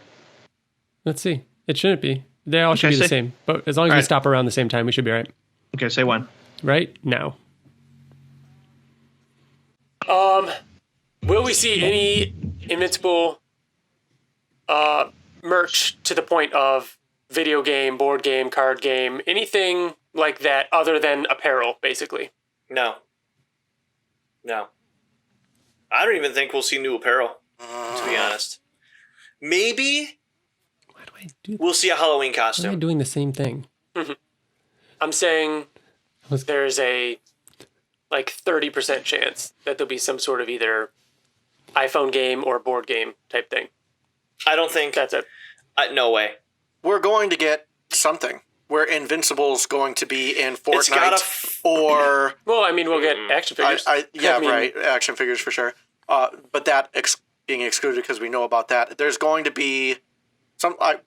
Let's see. It shouldn't be. They all should be the same. But as long as we stop around the same time, we should be all right. Okay, say when. Right now. Will we see any Invincible merch to the point of video game, board game, card game, anything like that other than apparel, basically? No. I don't even think we'll see new apparel, to be honest. Maybe Why do I do we'll see a Halloween Why am I costume. doing the same thing? I'm saying there's a 30% chance that there'll be some sort of either iPhone game or board game type thing. I don't think That's it. no way. We're going to get something where Invincible's going to be in Fortnite It's gotta or Well, I mean, we'll get action figures. right, action figures for sure. But that being excluded because we know about that. There's going to be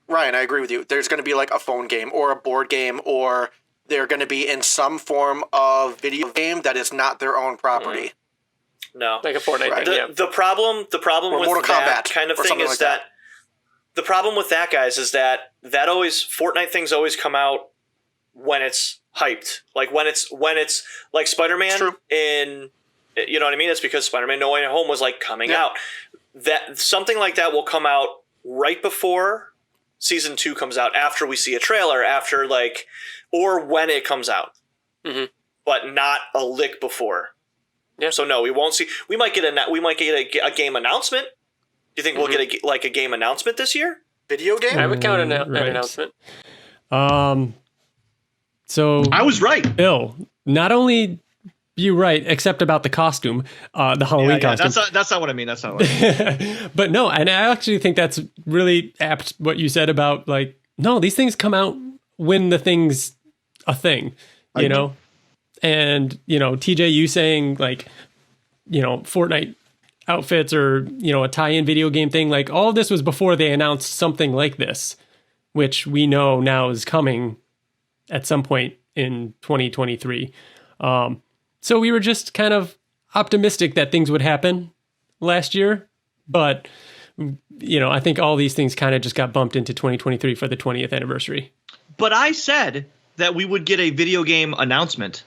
Ryan, I agree with you. There's going to be like a phone game or a board game, or they're going to be in some form of video game that is not their own property. No. Like a Fortnite thing, The problem Or with Mortal that Kombat kind of or thing something is like that the problem with that, guys, is that always Fortnite things always come out when it's hyped. Like when it's like Spider-Man in, you know what I mean? It's because Spider-Man No Way Home was like coming out. That something like that will come out right before season 2 comes out, after we see a trailer, or when it comes out, but not a lick before. Yeah. So no, we won't see. We might get a game announcement. Do you think we'll get a game announcement this year? Video game? I would count an announcement. So I was right. Bill, not only you right, except about the costume, the Halloween costume. That's not what I mean. That's not what I mean. But no, and I actually think that's really apt what you said about no, these things come out when the thing's a thing, you know? And, TJ, you saying Fortnite outfits or, a tie-in video game thing, all of this was before they announced something like this, which we know now is coming at some point in 2023. So we were just kind of optimistic that things would happen last year, but I think all these things kind of just got bumped into 2023 for the 20th anniversary. But I said that we would get a video game announcement.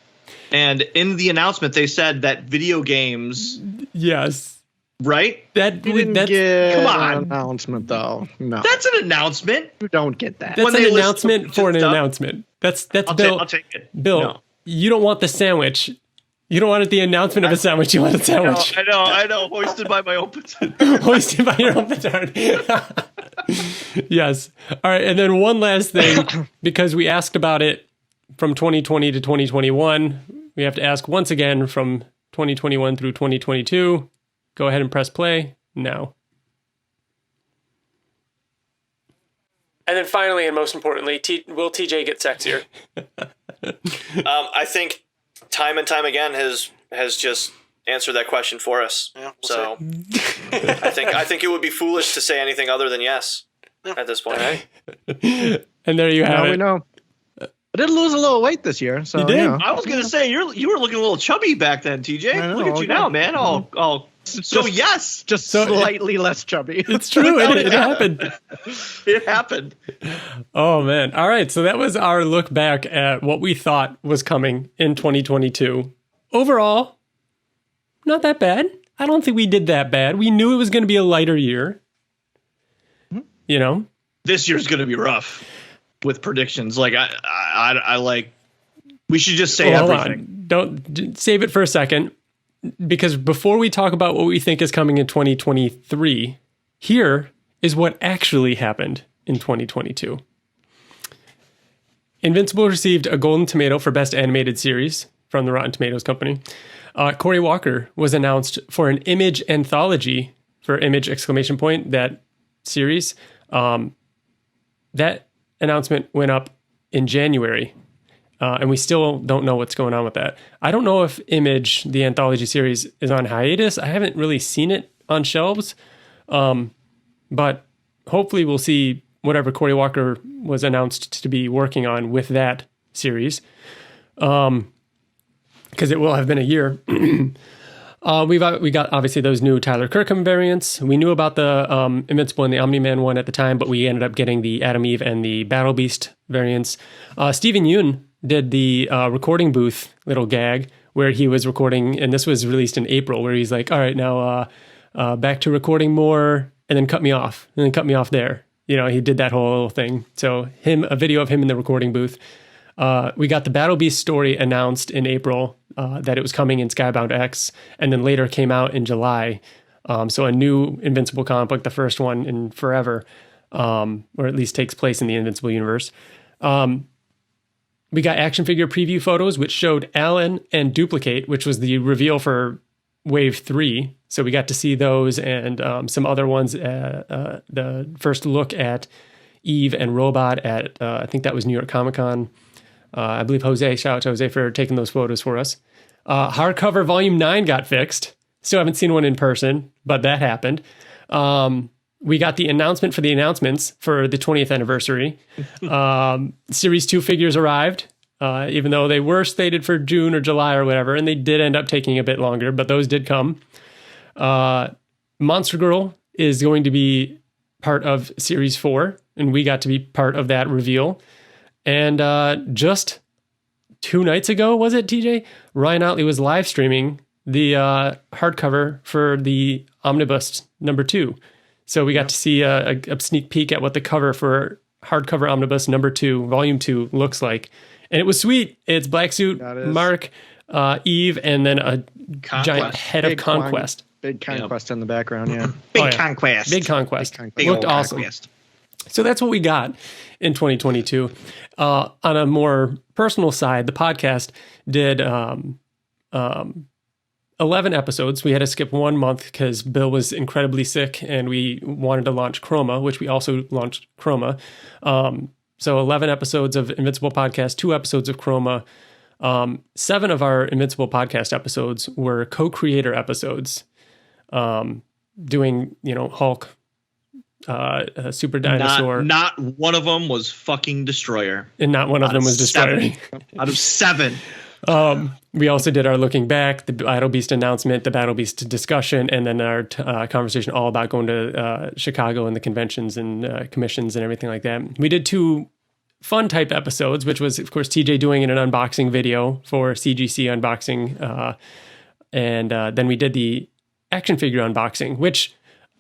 And in the announcement, they said that video games... Yes. Right? That's come on. An announcement, though. No. That's an announcement. You don't get that. That's an announcement for an announcement. That's Bill. I'll take it. Bill, you don't want the sandwich. You don't want the announcement of a sandwich. You want a sandwich. I know. Hoisted by my own petard. Hoisted by your own petard. Yes. All right. And then one last thing, because we asked about it from 2020 to 2021, we have to ask once again from 2021 through 2022. Go ahead and press play now. And then finally, and most importantly, will TJ get sexier? I think time and time again has just answered that question for us. Yeah, so I think it would be foolish to say anything other than yes at this point. Right. And there you have it. We know. I did lose a little weight this year, so you did. I was gonna say you were looking a little chubby back then, TJ. Look at you now, man. Just slightly less chubby. It's true. It happened. It happened. Oh man! All right, so that was our look back at what we thought was coming in 2022. Overall, not that bad. I don't think we did that bad. We knew it was going to be a lighter year. This year's going to be rough with predictions. I we should just say everything. Don't save it for a second, because before we talk about what we think is coming in 2023, here is what actually happened in 2022. Invincible received a Golden Tomato for Best Animated Series from the Rotten Tomatoes company. Cory Walker was announced for an Image anthology for Image ! That series. That announcement went up in January, and we still don't know what's going on with that. I don't know if Image, the anthology series, is on hiatus. I haven't really seen it on shelves, but hopefully we'll see whatever Cory Walker was announced to be working on with that series. Because because it will have been a year. We got obviously those new Tyler Kirkham variants. We knew about the Invincible and the Omni-Man one at the time, but we ended up getting the Adam Eve and the Battle Beast variants. Stephen Yoon did the recording booth little gag where he was recording, and this was released in April, where he's like, all right, now back to recording more, and then cut me off, and then cut me off there. You know, he did that whole little thing. So a video of him in the recording booth. We got the Battle Beast story announced in April, that it was coming in Skybound X, and then later came out in July. So a new Invincible comic book, the first one in forever, or at least takes place in the Invincible universe. We got action figure preview photos, which showed Alan and Duplicate, which was the reveal for Wave 3. So we got to see those and some other ones. The first look at Eve and Robot at, I think that was New York Comic Con. I believe Jose, shout out to Jose for taking those photos for us. Hardcover Volume 9 got fixed. Still haven't seen one in person, but that happened. We got the announcement for the announcements for the 20th anniversary. Series 2 figures arrived, even though they were slated for June or July or whatever, and they did end up taking a bit longer, but those did come. Monster Girl is going to be part of Series 4, and we got to be part of that reveal. And just 2 nights ago, was it, TJ? Ryan Ottley was live streaming the hardcover for the Omnibus number 2. So we got to see a sneak peek at what the cover for hardcover Omnibus number 2, volume 2, looks like. And it was sweet. It's Black Suit, Mark, Eve, and then a giant head of Conquest. Big Conquest in the background, yeah. Big Conquest. Big Conquest. Big Looked awesome. Conquest. So that's what we got in 2022. On a more personal side, the podcast did 11 episodes. We had to skip 1 month because Bill was incredibly sick and we wanted to launch Chroma, which we also launched Chroma. So 11 episodes of Invincible Podcast, 2 episodes of Chroma. 7 of our Invincible Podcast episodes were co-creator episodes, doing, Hulk, Super Dinosaur. Not one of them was fucking Destroyer. And not one of them was Destroyer. Out of 7. We also did our looking back, the Battle Beast announcement, the Battle Beast discussion, and then our conversation all about going to Chicago and the conventions and commissions and everything like that. We did 2 fun type episodes, which was, of course, TJ doing an unboxing video for CGC unboxing. And then we did the action figure unboxing, which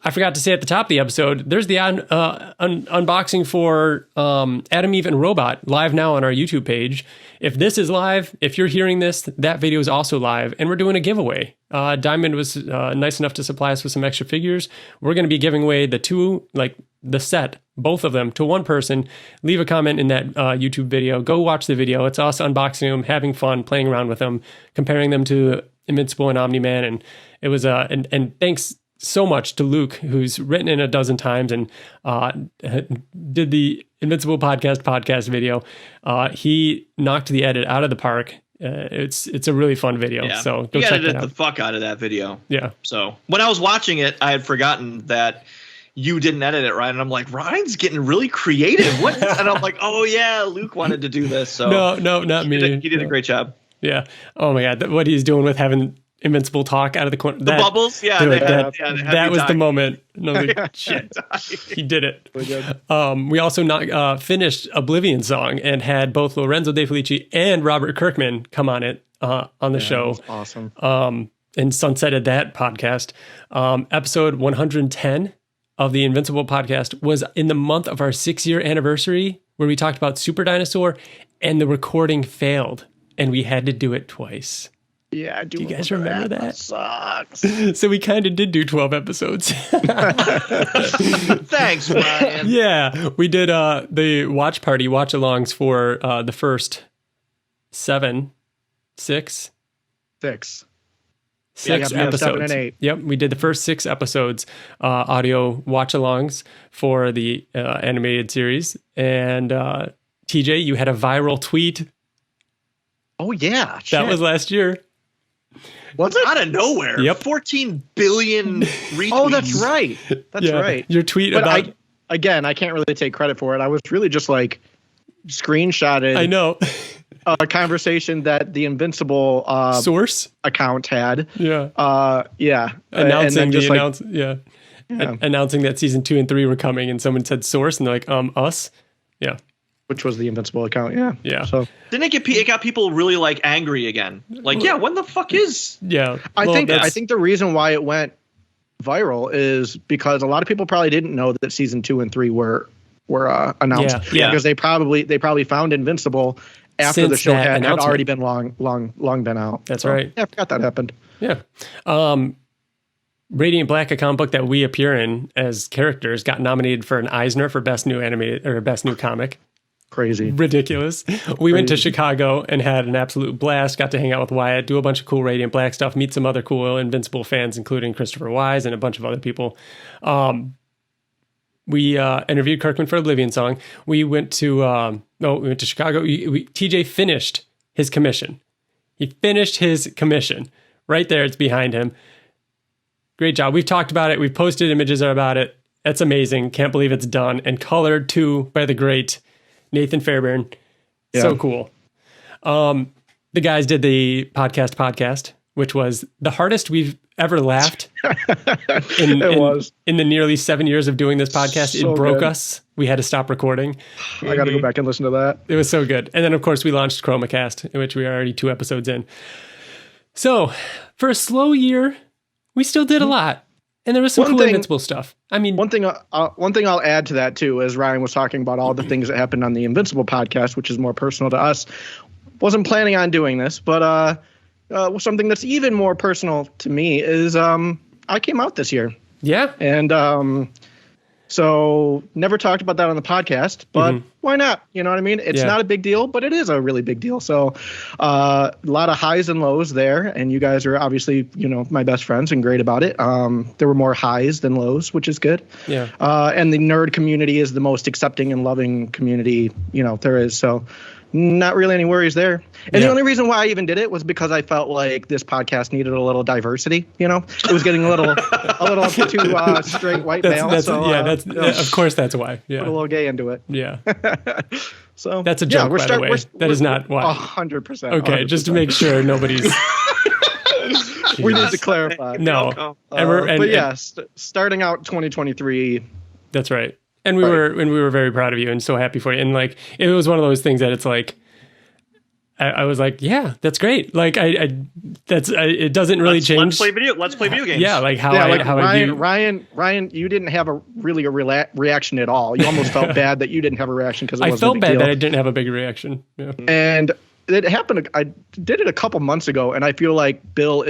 I forgot to say at the top of the episode. There's the unboxing for Adam, Eve, and Robot live now on our YouTube page. If this is live, if you're hearing this, that video is also live, and we're doing a giveaway. Diamond was nice enough to supply us with some extra figures. We're going to be giving away the set, both of them, to one person. Leave a comment in that YouTube video. Go watch the video. It's us unboxing them, having fun, playing around with them, comparing them to Invincible and Omni-Man, and it was and thanks so much to Luke, who's written in a dozen times and did the Invincible podcast video. He knocked the edit out of the park. It's a really fun video. Yeah. So go check it out. The fuck out of that video. Yeah. So when I was watching it, I had forgotten that you didn't edit it, Ryan. And I'm like, Ryan's getting really creative. What? And I'm like, oh yeah, Luke wanted to do this. So no, not me. He did a great job. Yeah. Oh my God. What he's doing with having Invincible talk out of the corner. The bubbles? Yeah. That was the moment. No, shit. He did it. We also finished Oblivion Song and had both Lorenzo De Felici and Robert Kirkman come on it on the show. Awesome. And sunsetted that podcast. Episode 110 of the Invincible podcast was in the month of our 6-year anniversary, where we talked about Super Dinosaur, and the recording failed, and we had to do it twice. Yeah, I do. You guys remember that? That sucks. So we kind of did do 12 episodes. Thanks, Ryan. Yeah, we did the watch alongs for the first 6 episodes. 7 and 8. Yep, we did the first 6 episodes, audio watch alongs for the animated series. And TJ, you had a viral tweet. Oh yeah, that was last year. Was it? Out of nowhere. Yep. 14 billion retweets. Oh, that's right. That's right. Your tweet but about... I can't really take credit for it. I was really just like screenshotted. I know. a conversation that the Invincible source account had. Yeah. Yeah. Announcing announcing that season 2 and 3 were coming, and someone said source, and they're like, us. Yeah. Which was the Invincible account. Yeah. Yeah. So didn't it got people really like angry again? Like, yeah, what the fuck is? Yeah. I think the reason why it went viral is because a lot of people probably didn't know that season 2 and 3 were announced. Yeah. Because they probably found Invincible after the show had already been long been out. That's right. Yeah, I forgot that happened. Yeah. Radiant Black, a comic book that we appear in as characters, got nominated for an Eisner for Best New Animated or Best New Comic. Crazy. Ridiculous. We went to Chicago and had an absolute blast. Got to hang out with Wyatt, do a bunch of cool Radiant Black stuff, meet some other cool Invincible fans, including Christopher Wise and a bunch of other people. We interviewed Kirkman for Oblivion Song. We went to Chicago. TJ finished his commission. He finished his commission. Right there, it's behind him. Great job. We've talked about it. We've posted images about it. That's amazing. Can't believe it's done. And colored too by the great Nathan Fairbairn. Yeah. So cool. The guys did the podcast, which was the hardest we've ever laughed. In the nearly 7 years of doing this podcast. So it broke us. We had to stop recording. I got to go back and listen to that. It was so good. And then, of course, we launched ChromaCast, in which we are already 2 episodes in. So, for a slow year, we still did a lot. And there was some cool Invincible stuff. I mean, one thing I'll add to that too, as Ryan was talking about all the things that happened on the Invincible podcast, which is more personal to us. Wasn't planning on doing this, but something that's even more personal to me is I came out this year. Yeah. And so never talked about that on the podcast, but why not? You know what I mean? It's not a big deal, but it is a really big deal. So a lot of highs and lows there. And you guys are obviously, my best friends and great about it. There were more highs than lows, which is good. Yeah. And the nerd community is the most accepting and loving community, there is. So not really any worries there. And the only reason why I even did it was because I felt like this podcast needed a little diversity. It was getting a little too straight white male. Of course that's why. Yeah. Put a little gay into it. Yeah. So that's a joke, by the way. That is not why. 100%. Okay, 100%. Just to make sure nobody's. We need to clarify. No. Starting out 2023. That's right. And we were very proud of you and so happy for you. And it was one of those things that it's like, I was like, yeah, that's great. It doesn't really change. Let's play video games. Yeah. Ryan, you didn't have a reaction at all. You almost felt bad that you didn't have a reaction because I felt bad that I didn't have a big reaction. Yeah. And it happened. I did it a couple months ago, and I feel like Bill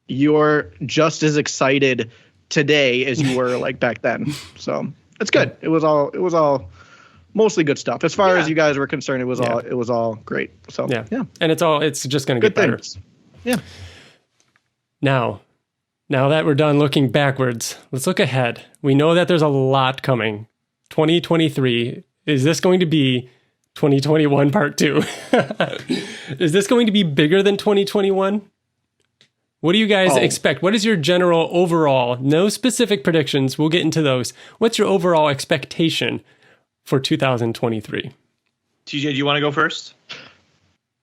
you're just as excited today as you were back then. So it's good. It was all mostly good stuff. As far as you guys were concerned, it was all great. So yeah. And it's just going to get better. Things. Yeah. Now that we're done looking backwards, let's look ahead. We know that there's a lot coming. 2023. Is this going to be 2021 part 2? Is this going to be bigger than 2021? What do you guys expect? What is your general overall, no specific predictions, we'll get into those. What's your overall expectation for 2023? TJ, do you want to go first?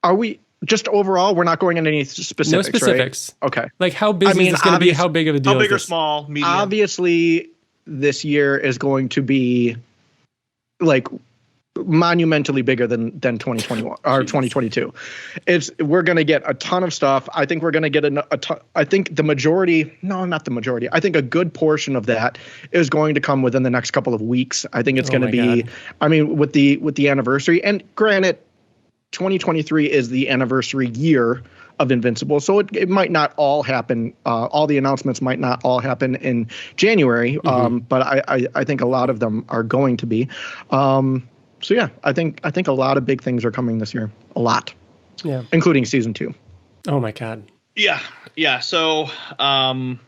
Are we just overall? We're not going into any specifics, no specifics. Right? Okay. Like how busy is this going to be? How big of a deal How big is or small? Medium? Obviously, this year is going to be monumentally bigger than 2021 or 2022. We're going to get a ton of stuff. I think we're going to get a ton. I think the majority, no, not the majority. I think a good portion of that is going to come within the next couple of weeks. I think it's going to be, God. I mean, with the anniversary, and granted, 2023 is the anniversary year of Invincible. So it might not all happen. All the announcements might not all happen in January. But I think a lot of them are going to be. So yeah, I think a lot of big things are coming this year. A lot. Yeah. Including season 2. Oh my God. Yeah. So I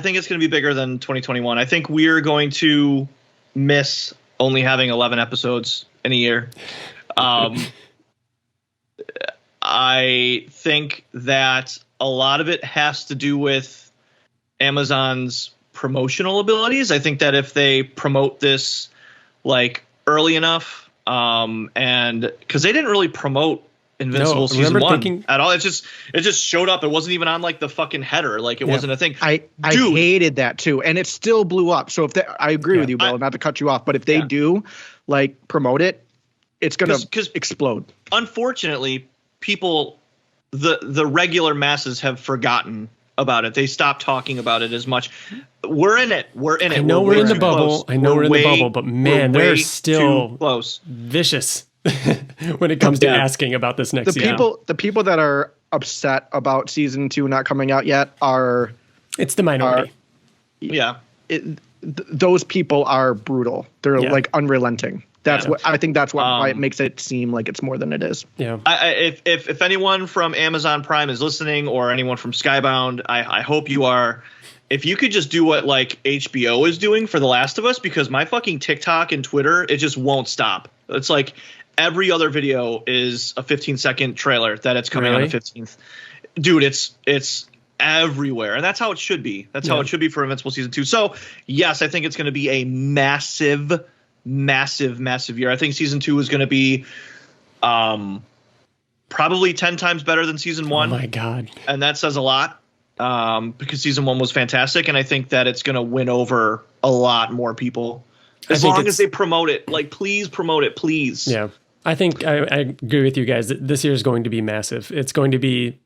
think it's going to be bigger than 2021. I think we're going to miss only having 11 episodes in a year. I think that a lot of it has to do with Amazon's promotional abilities. I think that if they promote this early enough, and because they didn't really promote Invincible season 1 at all. It just showed up. It wasn't even on like the fucking header. Like it wasn't a thing. I hated that too, and it still blew up. So if I agree with you, Bill, not to cut you off, but if they do like promote it, it's gonna explode. Unfortunately, people, the regular masses have forgotten about it. They stopped talking about it as much. We're in it. I know we're in the bubble. I know we're in the bubble, but man, they're still close. Vicious when it comes to asking about this next year. The people that are upset about season 2 not coming out yet it's the minority. Those people are brutal. They're like unrelenting. That's what I think. That's why it makes it seem like it's more than it is. Yeah. If anyone from Amazon Prime is listening, or anyone from Skybound, I hope you are. If you could just do what like HBO is doing for The Last of Us, because my fucking TikTok and Twitter, it just won't stop. It's like every other video is a 15-second trailer that it's coming on the 15th. Dude, it's everywhere, and that's how it should be. That's how it should be for Invincible season 2. So yes, I think it's going to be a massive year. I think season 2 is going to be probably 10 times better than season 1. Oh my God. And that says a lot, because season 1 was fantastic, and I think that it's going to win over a lot more people as long as they promote it. Like, please promote it, please. Yeah. I think I agree with you guys. This year is going to be massive. It's going to be,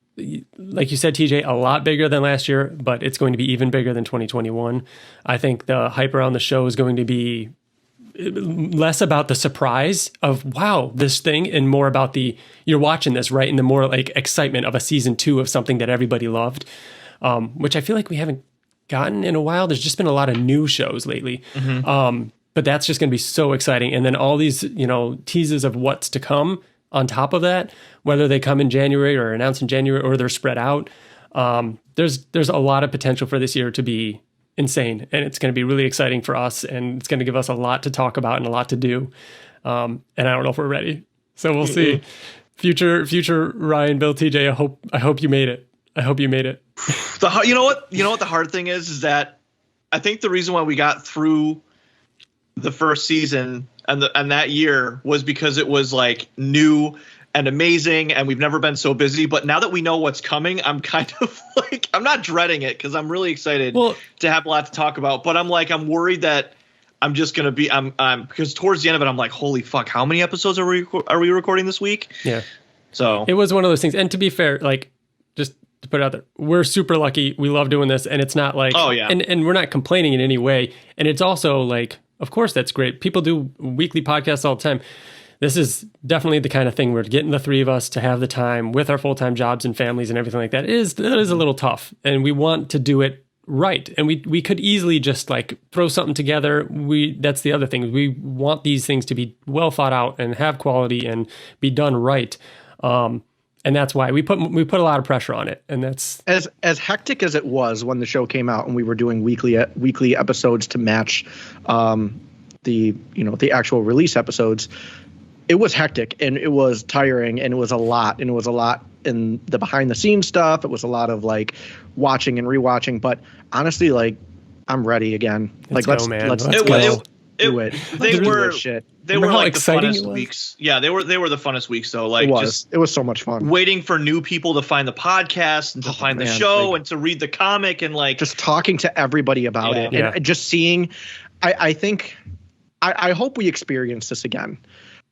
like you said, TJ, a lot bigger than last year, but it's going to be even bigger than 2021. I think the hype around the show is going to be less about the surprise of, wow, this thing, and more about you're watching this, right? And the more like excitement of a season 2 of something that everybody loved, which I feel like we haven't gotten in a while. There's just been a lot of new shows lately. But that's just going to be so exciting. And then all these, teases of what's to come on top of that, whether they come in January or announced in January or they're spread out. There's a lot of potential for this year to be insane, and it's going to be really exciting for us, and it's going to give us a lot to talk about and a lot to do. And I don't know if we're ready, so we'll see. Future Ryan, Bill, TJ, I hope you made it. I hope you made it. You know what the hard thing is that I think the reason why we got through the first season and that year was because it was like new and amazing, and we've never been so busy. But now that we know what's coming, I'm kind of like, I'm not dreading it because I'm really excited to have a lot to talk about. But I'm worried that I'm just gonna be because towards the end of it, I'm like, holy fuck, how many episodes are we recording this week? Yeah. So it was one of those things. And to be fair, like, just to put it out there, we're super lucky. We love doing this, and it's not like, and we're not complaining in any way. And it's also like, of course, that's great. People do weekly podcasts all the time. This is definitely the kind of thing where getting the three of us to have the time with our full-time jobs and families and everything like that is a little tough. And we want to do it right. And we could easily just like throw something together. That's the other thing. We want these things to be well thought out and have quality and be done right. And that's why we put a lot of pressure on it. And that's as hectic as it was when the show came out and we were doing weekly episodes to match the actual release episodes. It was hectic, and it was tiring, and it was a lot, in the behind the scenes stuff. It was a lot of like watching and rewatching, but honestly, like, I'm ready again. Let's go. They were like the funnest weeks. Yeah, they were the funnest weeks though. Like, it was so much fun. Waiting for new people to find the podcast and to find the show and to read the comic and like just talking to everybody about it and just seeing. I think I hope we experience this again.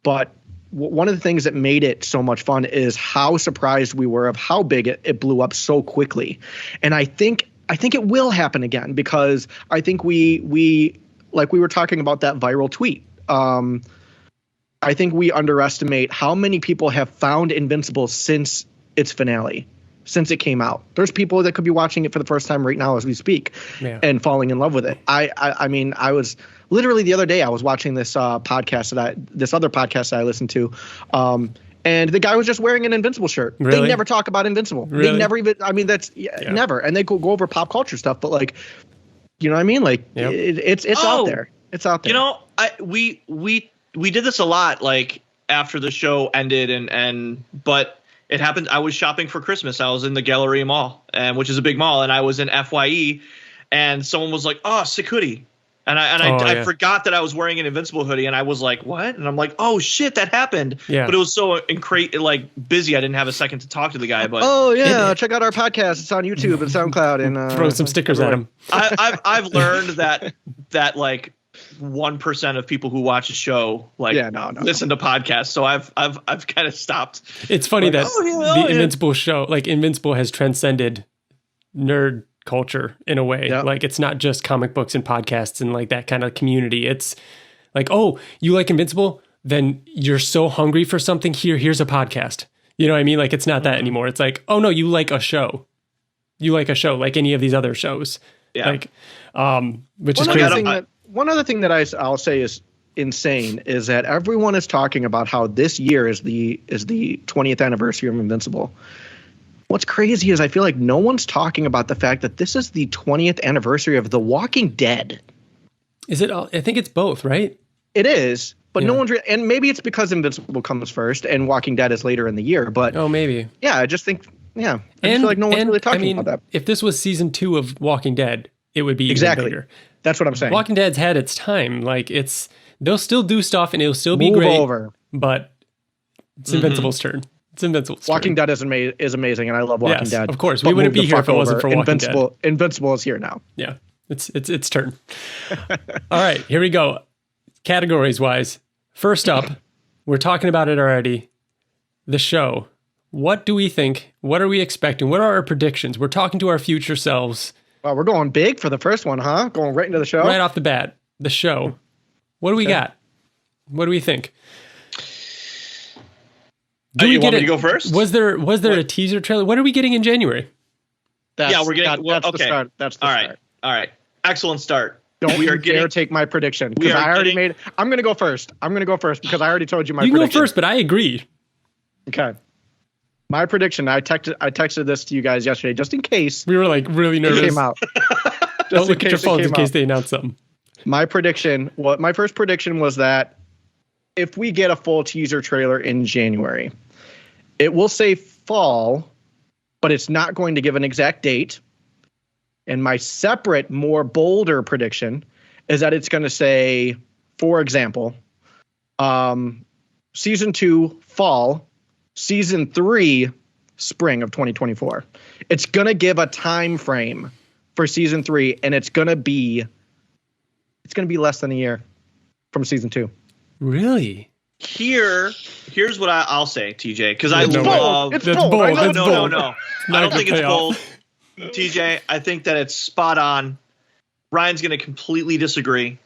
But one of the things that made it so much fun is how surprised we were of how big it blew up so quickly. And I think it will happen again, because I think we like we were talking about that viral tweet. I think we underestimate how many people have found Invincible since its finale, since it came out. There's people that could be watching it for the first time right now as we speak and falling in love with it. I mean, I was literally the other day, I was watching this podcast this other podcast that I listened to. And the guy was just wearing an Invincible shirt. Really? They never talk about Invincible. Really? They never even, I mean, that's never. And they go over pop culture stuff, but like, you know what I mean? Like it's out there. It's out there. You know, we did this a lot, like after the show ended but it happened. I was shopping for Christmas. I was in the Galleria Mall, which is a big mall, and I was in FYE, and someone was like, "Oh, Sakudi," And I forgot that I was wearing an Invincible hoodie, and I was like, "What?" And I'm like, "Oh shit, that happened." Yeah. But it was so busy, I didn't have a second to talk to the guy. But check out our podcast. It's on YouTube and SoundCloud, and throw some stickers at him. I've learned that like 1% of people who watch a show listen to podcasts. So I've kind of stopped. It's funny that the Invincible show, like Invincible, has transcended nerd culture in a way. Yep. Like it's not just comic books and podcasts and like that kind of community. It's like, oh, you like Invincible? Then you're so hungry for something. Here's a podcast. You know what I mean? Like it's not that anymore. It's like, oh no, you like a show. You like a show like any of these other shows. Yeah. Like, which is crazy. One other thing that I'll say is insane is that everyone is talking about how this year is the 20th anniversary of Invincible. What's crazy is I feel like no one's talking about the fact that this is the 20th anniversary of The Walking Dead. Is it? I think it's both, right? It is, but no one's and maybe it's because Invincible comes first and Walking Dead is later in the year. But maybe. Yeah, I just think I feel like no one's really talking about that. If this was season 2 of Walking Dead, it would be exactly even bigger. That's what I'm saying. Walking Dead's had its time. Like they'll still do stuff and it'll still be great. Over. But it's Invincible's turn. It's Invincible's turn. Walking Dead is amazing, and I love Walking Dead. Of course, we wouldn't be here if it wasn't for Walking Dead. Invincible is here now. Yeah, it's turn. All right, here we go. Categories wise, first up, we're talking about it already. The show. What do we think? What are we expecting? What are our predictions? We're talking to our future selves. Wow, we're going big for the first one, huh? Going right into the show? Right off the bat, the show. What do we got? What do we think? You want me to go first? Was there a teaser trailer? What are we getting in January? We're getting. That's okay. the start. That's the start. All right. Excellent start. Don't dare take my prediction because I already made. I'm going to go first. Because I already told you my prediction. You can go first, but I agree. Okay. My prediction. I texted this to you guys yesterday just in case. We were like really nervous. It came out. Don't look at your phones in case they announce something. My prediction. My first prediction was that if we get a full teaser trailer in January, it will say fall, but it's not going to give an exact date. And my separate, more bolder prediction is that it's going to say, for example, season 2 fall, season 3 spring of 2024. It's going to give a time frame for season 3, and it's going to be less than a year from season 2. Really? Here's what I'll say, TJ, because I love. It's bold. No. I don't think it's bold. TJ, I think that it's spot on. Ryan's going to completely disagree.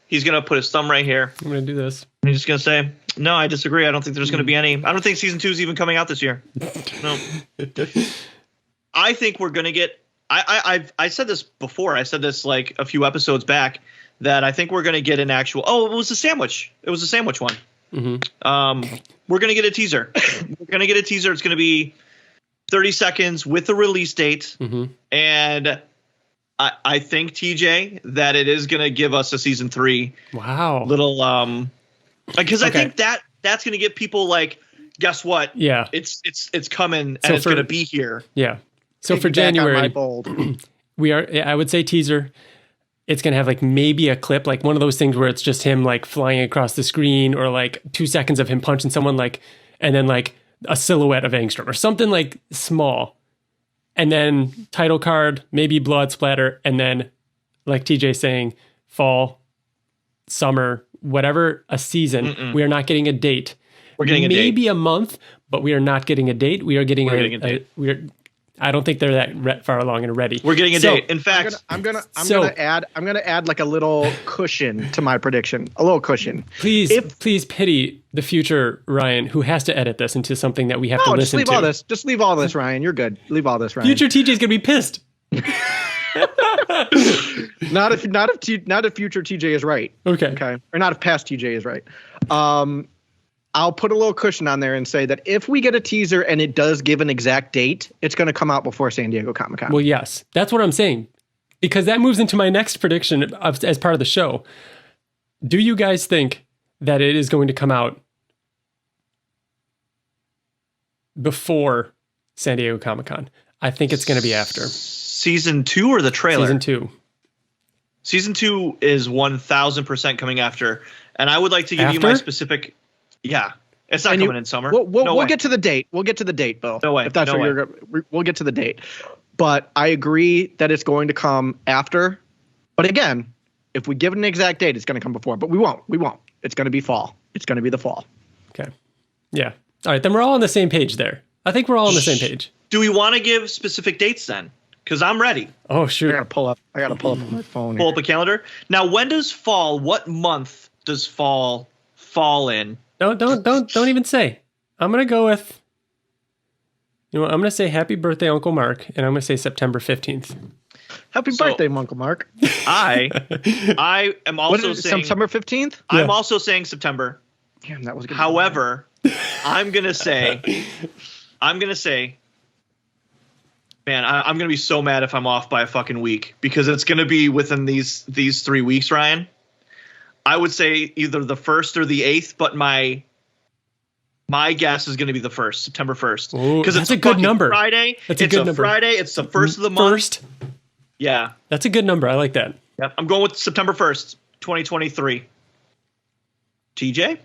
He's going to put his thumb right here. I'm going to do this. He's just going to say, no, I disagree. I don't think there's going to be any. I don't think season 2 is even coming out this year. No. I think we're going to get. I said this before. I said this like a few episodes back that I think we're going to get an actual. Oh, it was a sandwich. It was a sandwich one. Mm-hmm. We're going to get a teaser. We're going to get a teaser. It's going to be 30 seconds with a release date. Mm-hmm. And I think, TJ, that it is going to give us a season 3. Wow. Little because I think that's going to get people like, guess what? Yeah. It's coming and it's going to be here. Yeah. So for January, I would say teaser. It's going to have like maybe a clip, like one of those things where it's just him like flying across the screen or like 2 seconds of him punching someone like, and then like a silhouette of Angstrom or something like small. And then title card, maybe blood splatter. And then like TJ saying fall, summer, whatever, a season. Mm-mm. We are not getting a date. We're getting maybe a month, but we are not getting a date. We are getting a date. I don't think they're that far along and ready. We're getting a date. In fact, I'm gonna add like a little cushion to my prediction. A little cushion. Please pity the future Ryan, who has to edit this into something that we have to listen to. Just leave all this, Ryan. You're good. Leave all this, Ryan. Future TJ's gonna be pissed. Not if future TJ is right. Okay. Or not if past TJ is right. I'll put a little cushion on there and say that if we get a teaser and it does give an exact date, it's going to come out before San Diego Comic-Con. Well, yes. That's what I'm saying. Because that moves into my next prediction as part of the show. Do you guys think that it is going to come out before San Diego Comic-Con? I think it's going to be after. Season 2 or the trailer? Season 2. Season 2 is 1,000% coming after, and I would like to give you my specific. Yeah, it's not coming in summer. We'll get to the date. We'll get to the date, Bill. No way. If that's we'll get to the date. But I agree that it's going to come after. But again, if we give it an exact date, it's going to come before. But we won't. It's going to be fall. It's going to be the fall. Okay. Yeah. All right. Then we're all on the same page there. I think we're all on the same page. Do we want to give specific dates then? Because I'm ready. Oh, sure. I gotta pull up on my phone. Pull up a calendar. Now, when does fall? What month does fall in? Don't even say. I'm gonna go with. You know what? I'm gonna say Happy Birthday, Uncle Mark, and I'm gonna say September 15th. Happy birthday, Uncle Mark. I am also saying September 15th. I'm also saying September. Damn, that was good. However, I'm gonna say, man, I'm gonna be so mad if I'm off by a fucking week because it's gonna be within these 3 weeks, Ryan. I would say either the 1st or the 8th, but my guess is gonna be the 1st, September 1st, because it's a good number. Friday. It's a Friday. It's the 1st of the month. First. Yeah, that's a good number. I like that. Yep, I'm going with September 1st, 2023. TJ.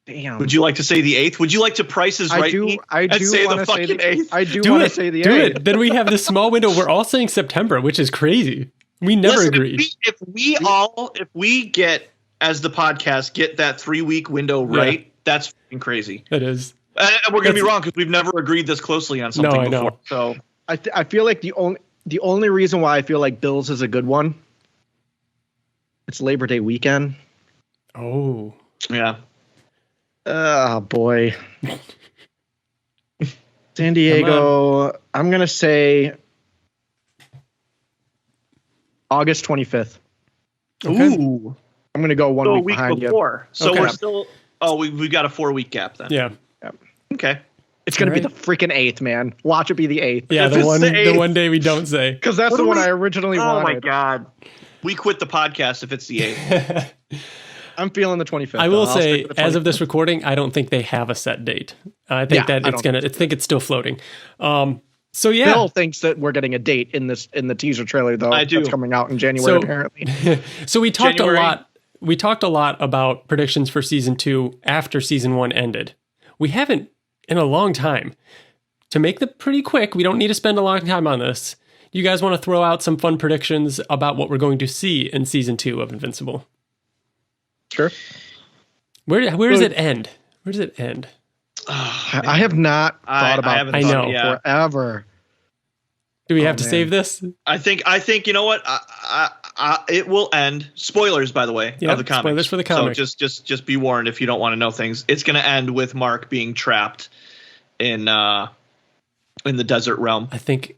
Damn. Would you like to say the 8th? Would you like to Price's Right? I do say want the to say fucking 8th. I do want to say the 8th. Do it. Then we have this small window. We're all saying September, which is crazy. We never agreed. If we get, as the podcast, get that 3-week window right, that's fucking crazy. It is. And we're going to be wrong because we've never agreed this closely on something before. Know. So I feel like the only reason why I feel like Bills is a good one, it's Labor Day weekend. Oh. Yeah. Oh, boy. San Diego, I'm going to say August 25th. Okay. Ooh. I'm going to go 1 week behind before. you. So we're still we've got a 4-week gap then. Yeah. Okay. It's going to be the freaking 8th, man. Watch it be the 8th. Yeah, the one day we don't say. Because that's the one I originally wanted. Oh, my God. We quit the podcast if it's the 8th. I'm feeling the 25th. I will say, as of this recording, I don't think they have a set date. I think it's still floating. So yeah, Bill thinks that we're getting a date in the teaser trailer, though. I do. That's coming out in January, apparently. So we talked a lot. We talked a lot about predictions for season 2 after season 1 ended. We haven't in a long time. To make them pretty quick, we don't need to spend a long time on this. You guys want to throw out some fun predictions about what we're going to see in season 2 of Invincible? Sure. Where does it end? Where does it end? I have not thought about this forever. Do we have to save this? I think you know what? It will end. Spoilers, by the way, of the comics. Spoilers for the comic. So just be warned if you don't want to know things. It's going to end with Mark being trapped in the desert realm. I think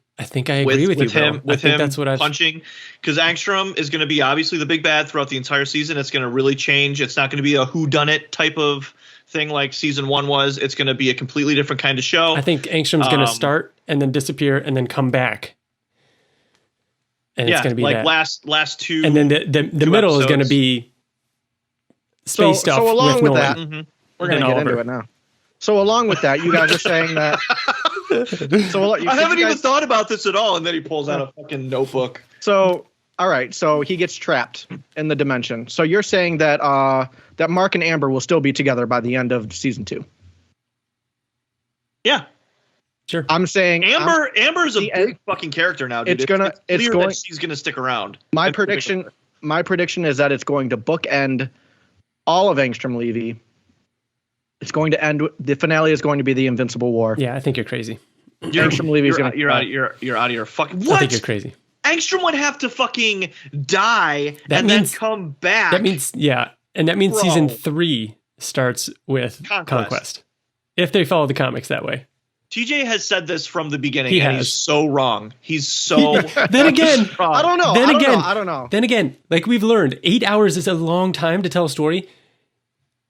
I agree with you, him. With him, that's what punching, because Angstrom is going to be obviously the big bad throughout the entire season. It's going to really change. It's not going to be a whodunit type of thing like season 1 was. It's going to be a completely different kind of show. I think Angstrom's going to start and then disappear and then come back. And it's going to be like that. last two. And then the middle episodes is going to be space stuff. So along with that, we're going to get into it now. So along with that, you guys are saying that. I haven't even thought about this at all, and then he pulls out a fucking notebook. So, all right, so he gets trapped in the dimension. So you're saying that that Mark and Amber will still be together by the end of season 2? Yeah, sure. I'm saying Amber's a big fucking character now, dude. It's clear that she's gonna stick around. My prediction is that it's going to bookend all of Angstrom Levy. It's going to end. The finale is going to be the Invincible War. Yeah, I think you're crazy. Angstrom Levy is going to. You're out of your fucking. What? I think you're crazy. Angstrom would have to fucking die then come back. That means and that means season 3 starts with Conquest. If they follow the comics that way. TJ has said this from the beginning, he's so wrong. He's so. Then again, I don't know. I don't know. Then again, like we've learned, 8 hours is a long time to tell a story.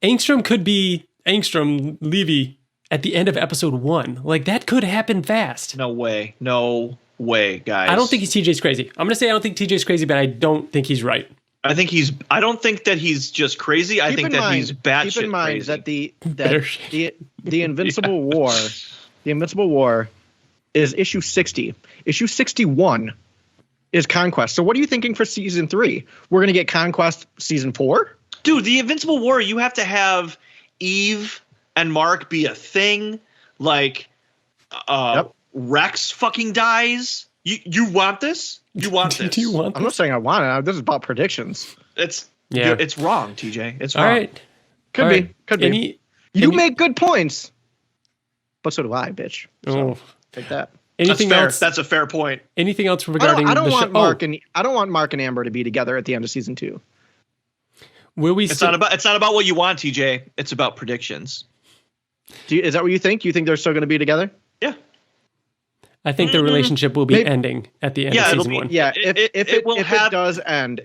Angstrom could be Angstrom Levy at the end of episode 1. Like that could happen fast. No way, guys. I don't think TJ's crazy. I'm gonna say I don't think TJ's crazy, but I don't think he's right. I don't think that he's just crazy. I think that he's batshit Keep in mind crazy. that the Invincible War, the Invincible War, is issue 60. Issue 61 is Conquest. So what are you thinking for season 3? We're going to get Conquest season 4? Dude, the Invincible War, you have to have Eve and Mark be a thing. Like, Rex fucking dies. You want this? You want this? Do you want this? I'm not saying I want it. This is about predictions. It's wrong, TJ. It's all wrong. right. Could be. You make good points, but so do I, bitch. So take that. Anything else? That's a fair point. Anything else regarding I don't want Mark and Amber to be together at the end of season 2. Will we? It's not about what you want, TJ. It's about predictions. Is that what you think? You think they're still going to be together? Yeah. I think the relationship will be ending at the end of season 1. Yeah, if it does end,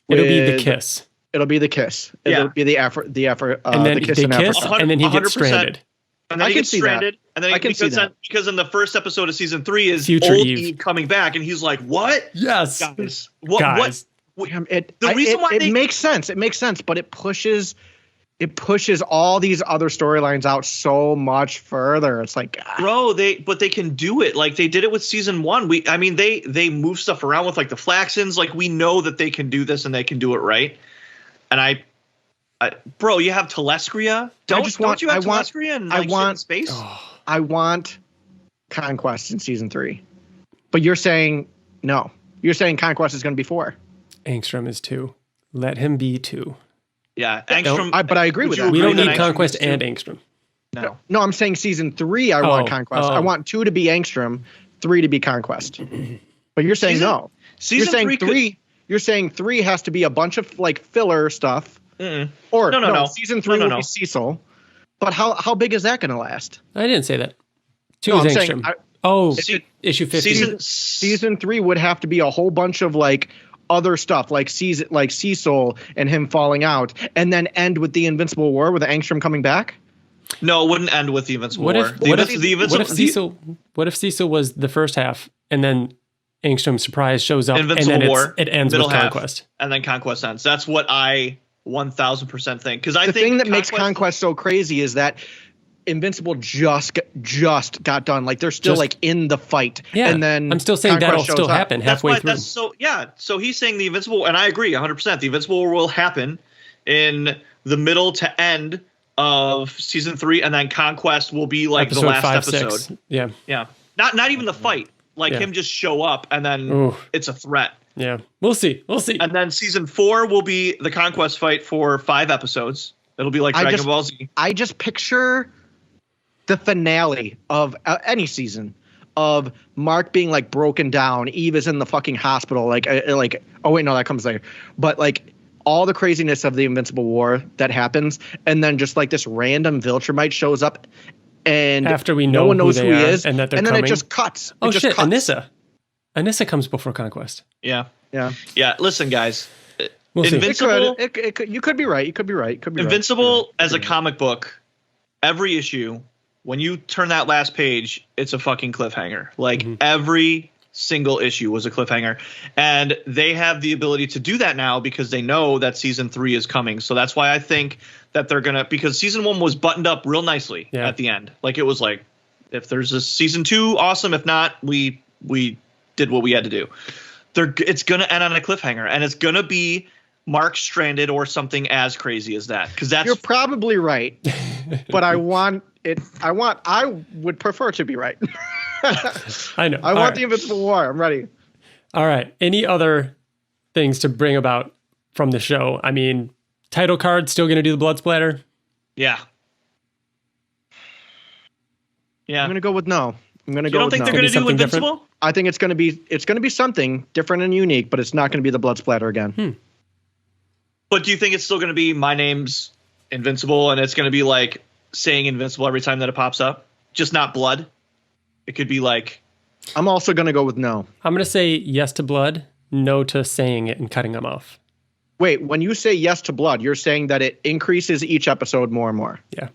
it'll be the kiss. It'll be the kiss. It'll be the effort. And then the kiss they in kiss, Africa. and then he gets stranded. And then he gets stranded. And then because in the first episode of season 3 is Future old Eve. Eve coming back, and he's like, "What? Yes, guys, guys. It makes sense. It makes sense, but it pushes all these other storylines out so much further. It's like, bro, they can do it. Like they did it with season 1. They move stuff around with like the Flaxons. Like we know that they can do this and they can do it right. And bro, you have Telescria. Don't you have Telescria and like shit in space? I want Conquest in season 3, but you're saying no. You're saying Conquest is going to be 4. Angstrom is 2. Let him be 2. Yeah, Angstrom. But I agree with that. We don't need Conquest and Angstrom. No, I'm saying season 3. I want Conquest. I want 2 to be Angstrom, 3 to be Conquest. But you're saying no. You're saying 3. You're saying 3 has to be a bunch of like filler stuff. Or no. Season 3 will be Cecil. But how big is that going to last? I didn't say that. 2 is Angstrom. Issue 50. Season 3 would have to be a whole bunch of like other stuff, like Cecil and him falling out, and then end with the Invincible War with Angstrom coming back. No, it wouldn't end with the Invincible War. What if Cecil was the first half, and then Angstrom surprise shows up, Invincible and then War, it ends with Conquest, and then Conquest ends? That's what I 1000% think. Because the thing that makes Conquest so crazy is that Invincible just got done. Like they're still like in the fight. Yeah, and then I'm still saying that'll still happen halfway through. So he's saying the Invincible, and I agree 100%. The Invincible will happen in the middle to end of season 3, and then Conquest will be like the last episode. 6. Yeah. Not even the fight. Like him just show up, and then it's a threat. Yeah, we'll see. And then season 4 will be the Conquest fight for 5 episodes. It'll be like Dragon Ball Z. I just picture the finale of any season of Mark being like broken down. Eve is in the fucking hospital. Like, oh wait, no, that comes later. But like all the craziness of the Invincible War that happens, and then just like this random Viltrumite shows up, and after we know no one knows who he is, and that they're and then coming. it just cuts. Anissa comes before Conquest. Yeah. Listen, guys. We'll Invincible. You could be right. Invincible as a comic book. Every issue, when you turn that last page, it's a fucking cliffhanger. Like every single issue was a cliffhanger, and they have the ability to do that now because they know that season 3 is coming. So that's why I think that they're gonna, because season 1 was buttoned up real nicely at the end. Like it was like, if there's a season 2, awesome. If not, we did what we had to do. It's gonna end on a cliffhanger, and it's gonna be Mark stranded or something as crazy as that. Because you're probably right, but I would prefer to be right. I know. I want the Invincible War. I'm ready. All right. Any other things to bring about from the show? I mean, title card still going to do the blood splatter? Yeah. I'm going to go with no. You don't think they're going to do Invincible? Different? I think it's going to be something different and unique, but it's not going to be the blood splatter again. But do you think it's still going to be my name's Invincible, and it's going to be like saying Invincible every time that it pops up? Just not blood? It could be like... I'm also going to go with no. I'm going to say yes to blood, no to saying it and cutting them off. Wait, when you say yes to blood, you're saying that it increases each episode more and more. Yeah.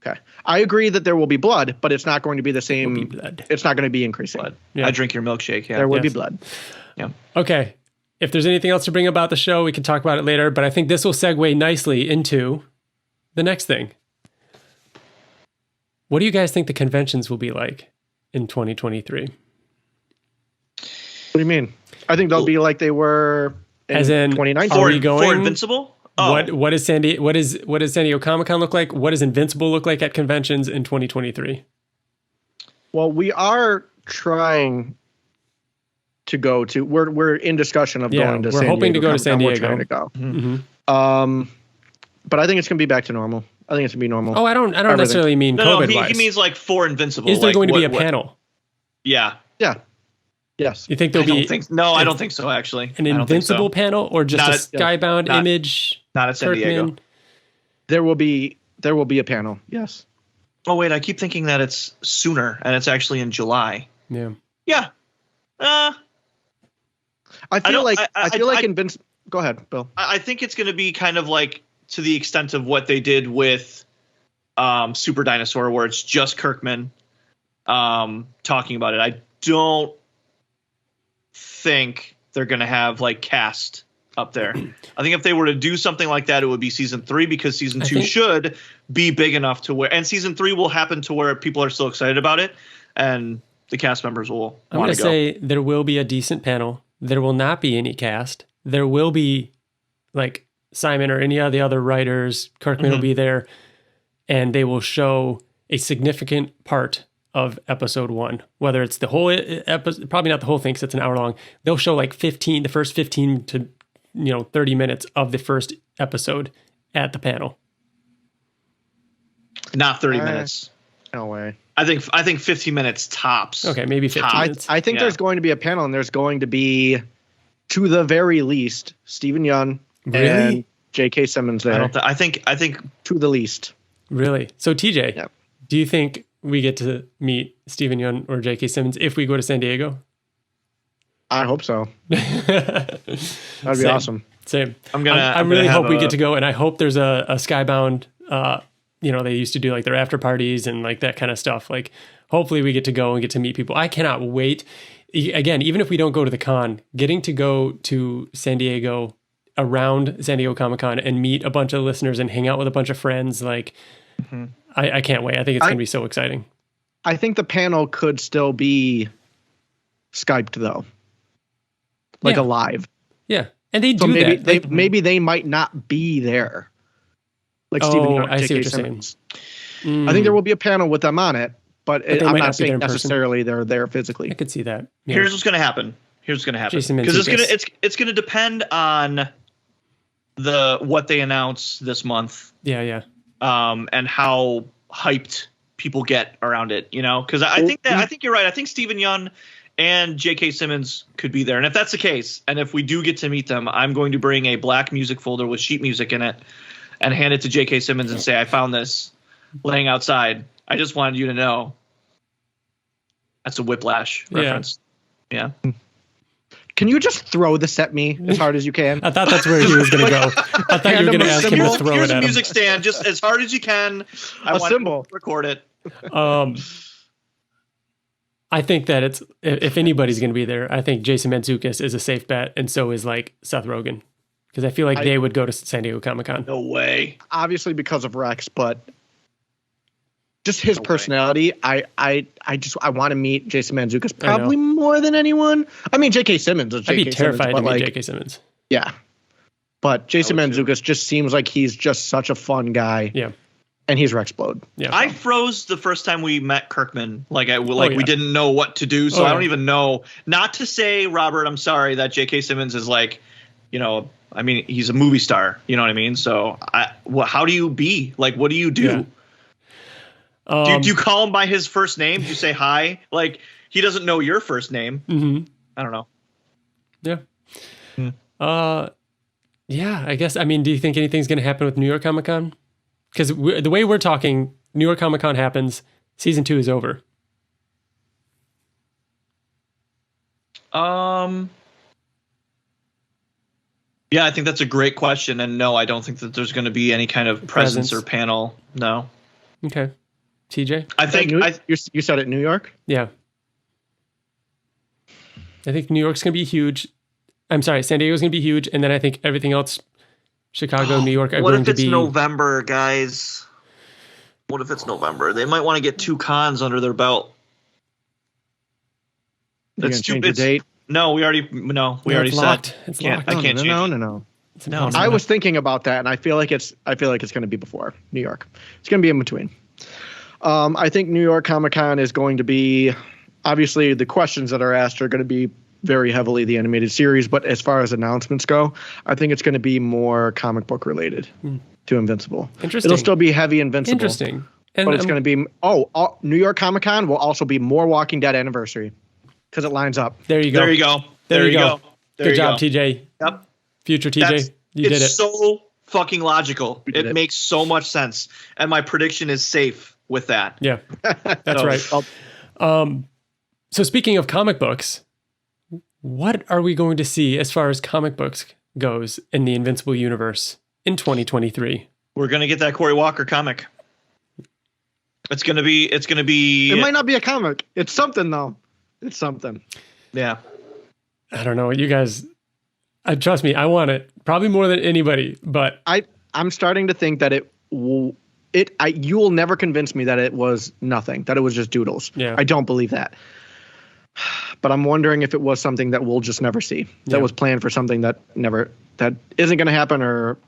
Okay. I agree that there will be blood, but it's not going to be the same. Will be blood. It's not going to be increasing. Blood. Yeah. I drink your milkshake. Yeah. There will be blood. Yeah. Okay. If there's anything else to bring about the show, we can talk about it later, but I think this will segue nicely into the next thing. What do you guys think the conventions will be like in 2023? do you mean? I think they'll be like they were in As in, 2019. are we going for Invincible? Oh. What does San Diego Comic-Con look like? What does Invincible look like at conventions in 2023? Well, we are trying to go to. We're in discussion of going to. We're San hoping Diego to go to San Comic-Con. Diego. We're trying to go. Mm-hmm. But I think it's going to be back to normal. I think it's going to be normal. Oh, I don't necessarily mean COVID-wise. He means like for Invincible. Is there like, going to be a panel? Yeah. Yeah. Yes. You think there'll be? I don't think so. Actually, an Invincible panel or just a Skybound image? Not at San Diego. There will be a panel. Yes. Oh wait, I keep thinking that it's sooner, and it's actually in July. Yeah. Yeah. I feel like Invincible. Go ahead, Bill. I think it's going to be kind of like to the extent of what they did with Super Dinosaur, where it's just Kirkman talking about it. I don't think they're going to have like cast up there. I think if they were to do something like that, it would be season 3, because season 2 should be big enough to where, and season 3 will happen to where people are still excited about it, and the cast members will I'm want going to to go. say there will be a decent panel. There will not be any cast. There will be like Simon or any of the other writers. Kirkman will be there, and they will show a significant part of episode 1, whether it's the whole episode, probably not the whole thing because it's an hour long. They'll show like the first 15 to 30 minutes of the first episode at the panel. Not 30 minutes. No way. I think 15 minutes tops. Okay, maybe 15 minutes. I think there's going to be a panel, and there's going to be, to the very least, Stephen Yeun and J.K. Simmons there. I think to the least. Really? So TJ, do you think we get to meet Stephen Yeun or J.K. Simmons if we go to San Diego? I hope so. That'd be awesome. Same. I really hope we get to go, and I hope there's a Skybound. They used to do like their after parties and like that kind of stuff. Like, hopefully we get to go and get to meet people. I cannot wait. Again, even if we don't go to the con, getting to go to San Diego around San Diego Comic-Con and meet a bunch of listeners and hang out with a bunch of friends, like, I can't wait. I think it's going to be so exciting. I think the panel could still be Skyped though, like alive. Yeah, and they do that. Maybe they might not be there. Like Stephen Yeun, I see what you're Simmons. Saying. I think there will be a panel with them on it, but I'm not saying necessarily they're there physically. I could see that. Yeah. Here's what's going to happen. Because it's going to depend on what they announce this month. Yeah. And how hyped people get around it, because I think you're right. I think Stephen Yeun and J.K. Simmons could be there. And if that's the case, and if we do get to meet them, I'm going to bring a black music folder with sheet music in it and hand it to J.K. Simmons and say, I found this laying outside. I just wanted you to know. That's a Whiplash reference. Yeah. Can you just throw this at me as hard as you can? I thought that's where he was going to go. I thought you were going to ask him to throw it at him. Here's a music stand, just as hard as you can. I want to record it. I think that if anybody's going to be there, I think Jason Mantzoukas is a safe bet, and so is like Seth Rogen, because I feel like they would go to San Diego Comic-Con. No way. Obviously because of Rex, but just his personality. I want to meet Jason Mantzoukas probably more than anyone. I mean, J.K. Simmons. I'd be terrified to meet J.K. Simmons. Yeah, but Jason Mantzoukas just seems like he's just such a fun guy. Yeah. And he's Rexplode. Yeah. I froze the first time we met Kirkman. We didn't know what to do. So I don't even know. Not to say, Robert, I'm sorry that J.K. Simmons is he's a movie star. You know what I mean? So how do you be? Like, what do you do? Yeah. Do you call him by his first name? Do you say hi? Like, he doesn't know your first name. Mm-hmm. I don't know. Yeah. Yeah, I guess. I mean, do you think anything's going to happen with New York Comic-Con? Because the way we're talking, New York Comic-Con happens, season 2 is over. Yeah, I think that's a great question. And no, I don't think that there's going to be any kind of presence or panel. No. Okay. TJ? I think you said it, New York? Yeah. I think New York's going to be huge. I'm sorry, San Diego's going to be huge. And then I think everything else, Chicago, New York, are going to be... What if it's November, guys? What if it's November? They might want to get 2 cons under their belt. That's too big. Date? No, we already it's said locked. It's locked. I can't change. No. No, I was thinking about that, and I feel like it's going to be before New York. It's going to be in between. I think New York Comic Con is going to be, obviously, the questions that are asked are going to be very heavily the animated series. But as far as announcements go, I think it's going to be more comic book related to Invincible. Interesting. It'll still be heavy Invincible. Interesting. But it's going to be New York Comic Con will also be more Walking Dead anniversary because it lines up. There you go. There you go. There you go. Good job, TJ. Yep. Future TJ. You did it. It's so fucking logical. did It it. makes so much sense, and my prediction is safe with that. Yeah, that's right. So speaking of comic books, what are we going to see as far as comic books goes in the Invincible universe in 2023? We're gonna get that Cory Walker comic. It's gonna be. It might not be a comic. It's something though. It's something. Yeah. I don't know. You guys, trust me, I want it probably more than anybody. But I'm starting to think that you will never convince me that it was nothing, that it was just doodles. Yeah. I don't believe that. But I'm wondering if it was something that we'll just never see. That was planned for something that isn't going to happen, or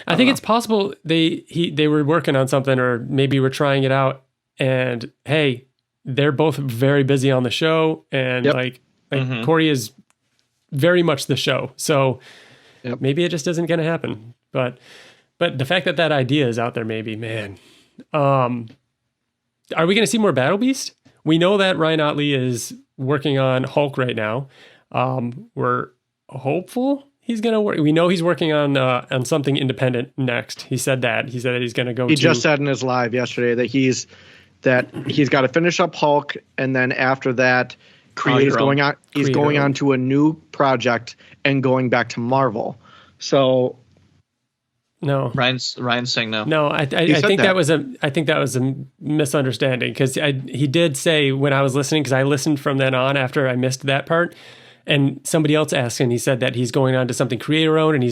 I think it's possible they were working on something, or maybe we're trying it out, and hey, they're both very busy on the show, and like Cory is very much the show, so maybe it just isn't going to happen. But the fact that idea is out there, maybe, man. Are we going to see more Battle Beast? We know that Ryan Ottley is working on Hulk right now. We're hopeful he's going to work. We know he's working on something independent next. He said that he's going to go. He just said in his live yesterday that he's got to finish up Hulk, and then after that, he's going on to a new project and going back to Marvel. So no, Ryan's saying no. No, I think that was a misunderstanding, because he did say when I was listening, because I listened from then on after I missed that part, and somebody else asked, and he said that he's going on to something creator owned, and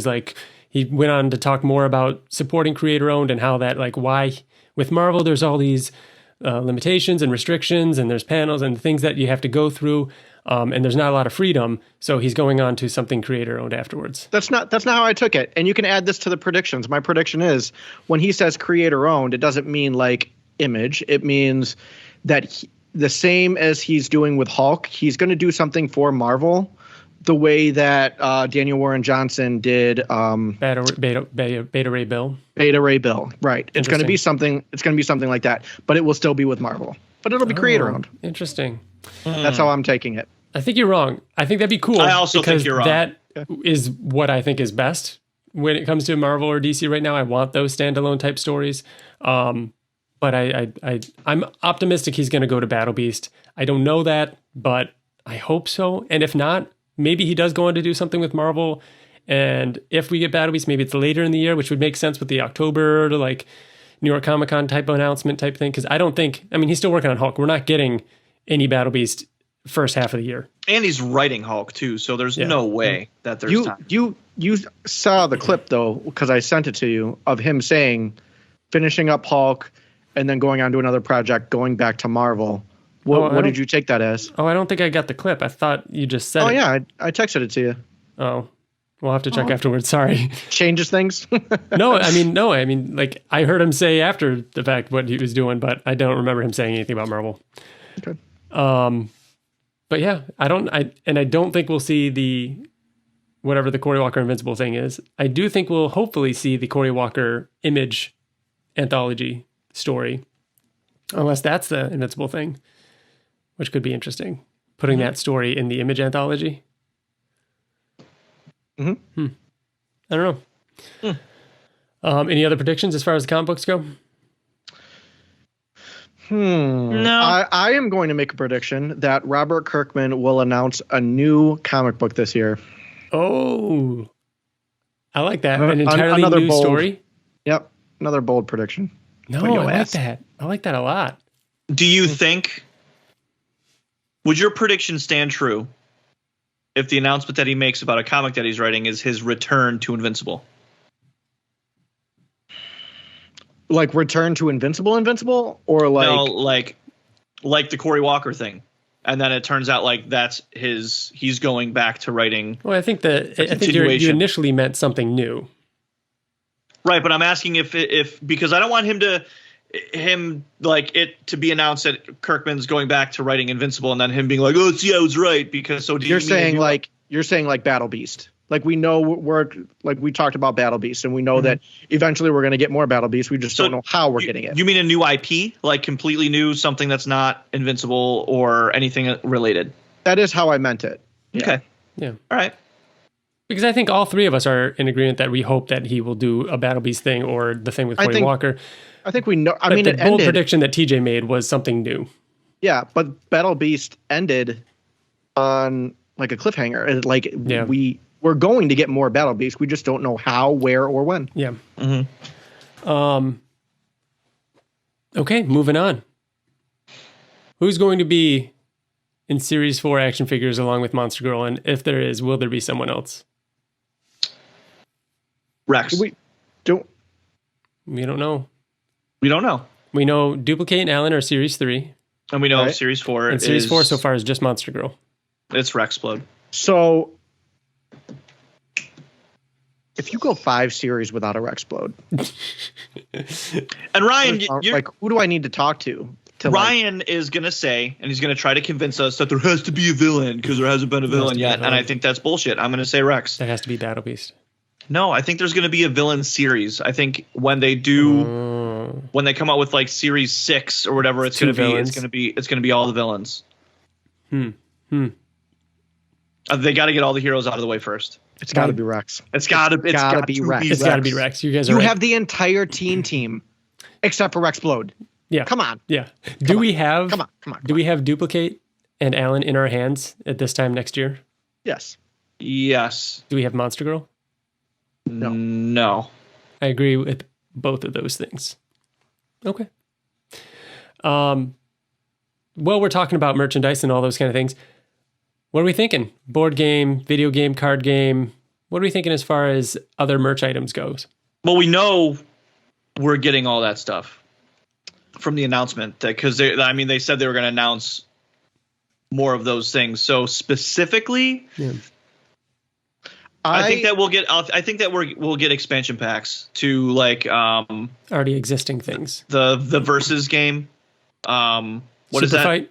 he went on to talk more about supporting creator owned and how that, like, why with Marvel there's all these limitations and restrictions, and there's panels and things that you have to go through, and there's not a lot of freedom. So he's going on to something creator owned afterwards. That's not how I took it. And you can add this to the predictions. My prediction is when he says creator owned, it doesn't mean like Image. It means that the same as he's doing with Hulk, he's going to do something for Marvel, the way that Daniel Warren Johnson did Beta Ray Bill. Beta Ray Bill, right? It's going to be something. It's going to be something like that, but it will still be with Marvel. But it'll be creator owned. Interesting. That's how I'm taking it. I think you're wrong. I think that'd be cool. I also think you're wrong. That is what I think is best when it comes to Marvel or DC right now. I want those standalone type stories. But I'm optimistic he's going to go to Battle Beast. I don't know that, but I hope so. And if not, maybe he does go on to do something with Marvel. And if we get Battle Beast, maybe it's later in the year, which would make sense with the October to like New York Comic Con type of announcement type thing. Because he's still working on Hulk. We're not getting any Battle Beast first half of the year. And he's writing Hulk too, so there's no way that there's time. You saw the clip though, because I sent it to you, of him saying finishing up Hulk and then going on to another project, going back to Marvel. What did you take that as? Oh, I don't think I got the clip. I thought you just said it. Oh, yeah. I texted it to you. Oh, we'll have to check afterwards. Sorry. Changes things? No, like I heard him say after the fact what he was doing, but I don't remember him saying anything about Marvel. Okay. But yeah, I don't think we'll see the whatever the Cory Walker Invincible thing is. I do think we'll hopefully see the Cory Walker Image anthology story, unless that's the Invincible thing, which could be interesting. Putting that story in the Image anthology. I don't know. Any other predictions as far as the comic books go? No. I am going to make a prediction that Robert Kirkman will announce a new comic book this year. Oh, I like that. An entirely another new bold story. Yep, another bold prediction. No, I like that. I like that a lot. Do you think? Would your prediction stand true if the announcement that he makes about a comic that he's writing is his return to Invincible? Like return to Invincible, or like no, like the Cory Walker thing. and then it turns out like he's going back to writing. Well, I think you initially meant something new. Right, but I'm asking if because I don't want him to be announced that Kirkman's going back to writing Invincible, and then him being like, "Oh, see, I was right." Because you're saying like Battle Beast. Like we know we talked about Battle Beast, and we know that eventually we're going to get more Battle Beast. We just don't know how we're getting it. You mean a new IP, like completely new, something that's not Invincible or anything related? That is how I meant it. Yeah. Okay. Yeah. All right. Because I think all three of us are in agreement that we hope that he will do a Battle Beast thing or the thing with Cory Walker. I think we know. I mean, the bold prediction that TJ made was something new. Yeah, but Battle Beast ended on like a cliffhanger. Like we're going to get more Battle Beasts. We just don't know how, where, or when. Yeah. Okay, moving on. Who's going to be in Series 4 action figures along with Monster Girl? And if there is, will there be someone else? Rex. We don't know. We don't know. We know Duplicate and Alan are Series 3. And we know Series 4 and Series 4 so far is just Monster Girl. It's Rexplode. So if you go 5 series without a Rexplode. And Ryan, like, who do I need to talk to? Ryan is going to say, and he's going to try to convince us that there has to be a villain because there hasn't been a villain yet. And I think that's bullshit. I'm going to say Rex. There has to be Battle Beast. No, I think there's going to be a villain series. I think when they come out with like Series 6 or whatever it's going to be, it's going to be all the villains. They got to get all the heroes out of the way first. It's got to be Rex. It's got to be Rex. It's got to be Rex. You guys are right. You have the entire team except for Rexplode. Yeah. Come on. Yeah. Do we have Duplicate and Alan in our hands at this time next year? Yes. Yes. Do we have Monster Girl? No. I agree with both of those things. Okay. Well, we're talking about merchandise and all those kind of things. What are we thinking? Board game, video game, card game. What are we thinking as far as other merch items goes? Well, we know we're getting all that stuff from the announcement because they said they were going to announce more of those things. So specifically, I think that we'll get expansion packs to like already existing things. The Versus game. What is that? Fight?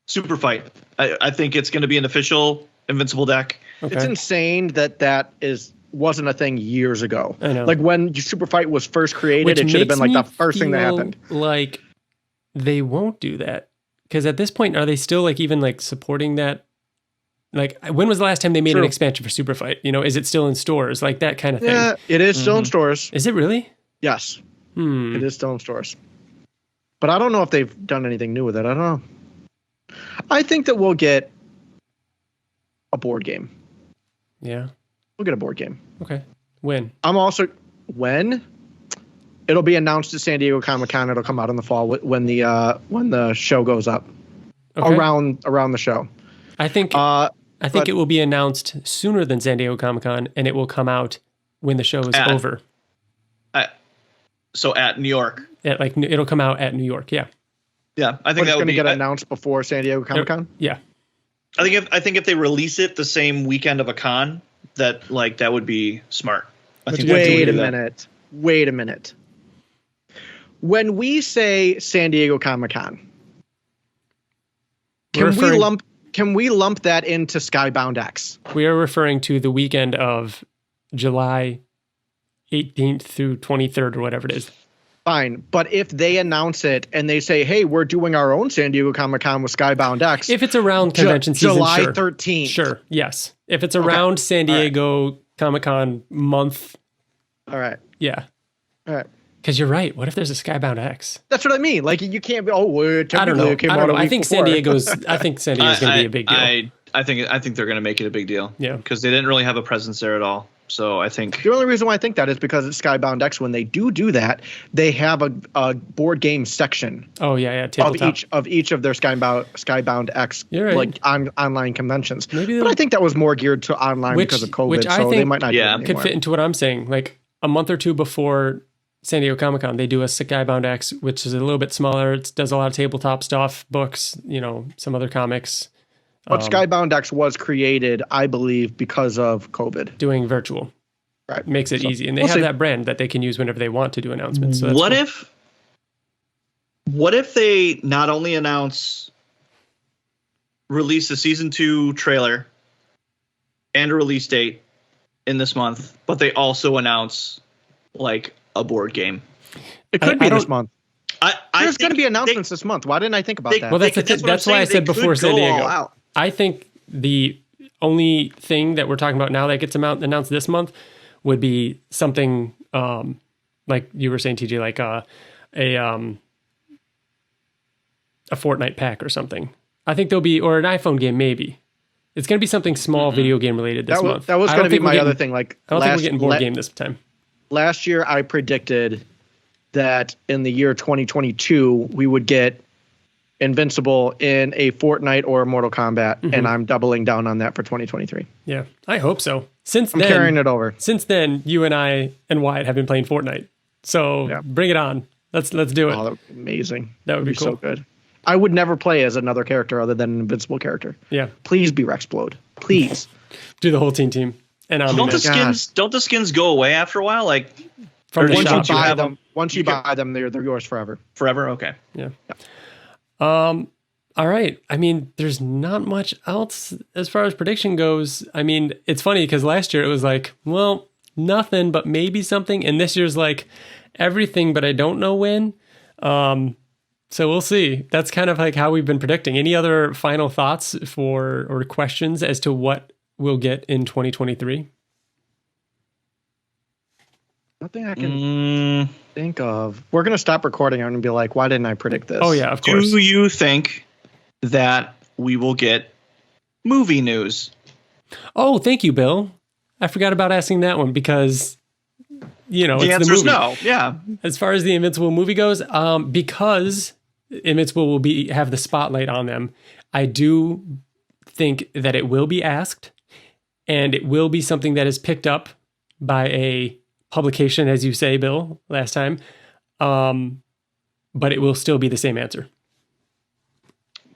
Super Fight. I think it's going to be an official Invincible deck. Okay. It's insane that wasn't a thing years ago. I know. Like when Super Fight was first created, it should have been like the first thing that happened. Like they won't do that because at this point, are they still like even like supporting that? Like when was the last time they made an expansion for Super Fight? You know, is it still in stores? Like that kind of thing. Yeah, it is still in stores. Is it really? Yes. It is still in stores. But I don't know if they've done anything new with it. I don't know. I think that we'll get a board game. Yeah. We'll get a board game. Okay. When? When? It'll be announced at San Diego Comic-Con. It'll come out in the fall when the show goes up. Okay. Around the show. I think it will be announced sooner than San Diego Comic-Con, and it will come out when the show is over. So at New York. It'll come out at New York, yeah. Yeah, I think that would get announced before San Diego Comic-Con. Yeah, I think if they release it the same weekend of a con, that would be smart. Wait a minute. When we say San Diego Comic-Con, can we lump that into Skybound X? We are referring to the weekend of July 18th through 23rd or whatever it is. Fine, but if they announce it and they say, "Hey, we're doing our own San Diego Comic-Con with Skybound X," if it's around convention season, July 13th, sure, yes. If it's around San Diego Comic-Con month, all right, yeah, all right. Because you're right. What if there's a Skybound X? That's what I mean. Like you can't be. I don't know. I think San Diego's going to be a big deal. I think they're going to make it a big deal. Yeah, because they didn't really have a presence there at all. So I think the only reason why I think that is because it's Skybound X. When they do that, they have a board game section. Oh yeah. Of each of their Skybound X like online conventions. But I think that was more geared to online because of COVID. Which I think they might not. Could fit into what I'm saying. Like a month or two before San Diego Comic-Con, they do a Skybound X, which is a little bit smaller. It does a lot of tabletop stuff, books, some other comics. But Skybound X was created, I believe, because of COVID. Doing virtual. Right. Makes it easy. And they have that brand that they can use whenever they want to do announcements. So what if they not only release the season 2 trailer and a release date in this month, but they also announce like a board game? It could be this month. There's going to be announcements this month. Why didn't I think about that? Well, that's why I said before San Diego. I think the only thing that we're talking about now that gets announced this month would be something like you were saying, TJ, like a Fortnite pack or something. I think there'll be, or an iPhone game maybe. It's going to be something small video game related this month. That was going to be my other thing. Like, I don't think we're getting board game this time. Last year, I predicted that in the year 2022, we would get Invincible in a Fortnite or a Mortal Kombat, and I'm doubling down on that for 2023. Yeah, I hope so. I'm carrying it over. Since then, you and I and Wyatt have been playing Fortnite. So bring it on. Let's do it. Oh, that would be amazing. That would be cool. So good. I would never play as another character other than an Invincible character. Yeah. Please be Rexplode. Please. Do the whole team. And don't the skins go away after a while? Like from the shop, once you buy them, they're yours forever. Forever? Okay. Yeah. All right. I mean, there's not much else as far as prediction goes. I mean, it's funny because last year it was like, well, nothing, but maybe something. And this year's like everything, but I don't know when. So we'll see. That's kind of like how we've been predicting. Any other final thoughts or questions as to what we'll get in 2023? Nothing I can think of. We're going to stop recording and be like, why didn't I predict this? Oh, yeah, of course. Do you think that we will get movie news? Oh, thank you, Bill. I forgot about asking that one because, the it's answer is movie. no. Yeah. As far as the Invincible movie goes, because Invincible will have the spotlight on them, I do think that it will be asked, and it will be something that is picked up by a publication, as you say, Bill, last time. But it will still be the same answer.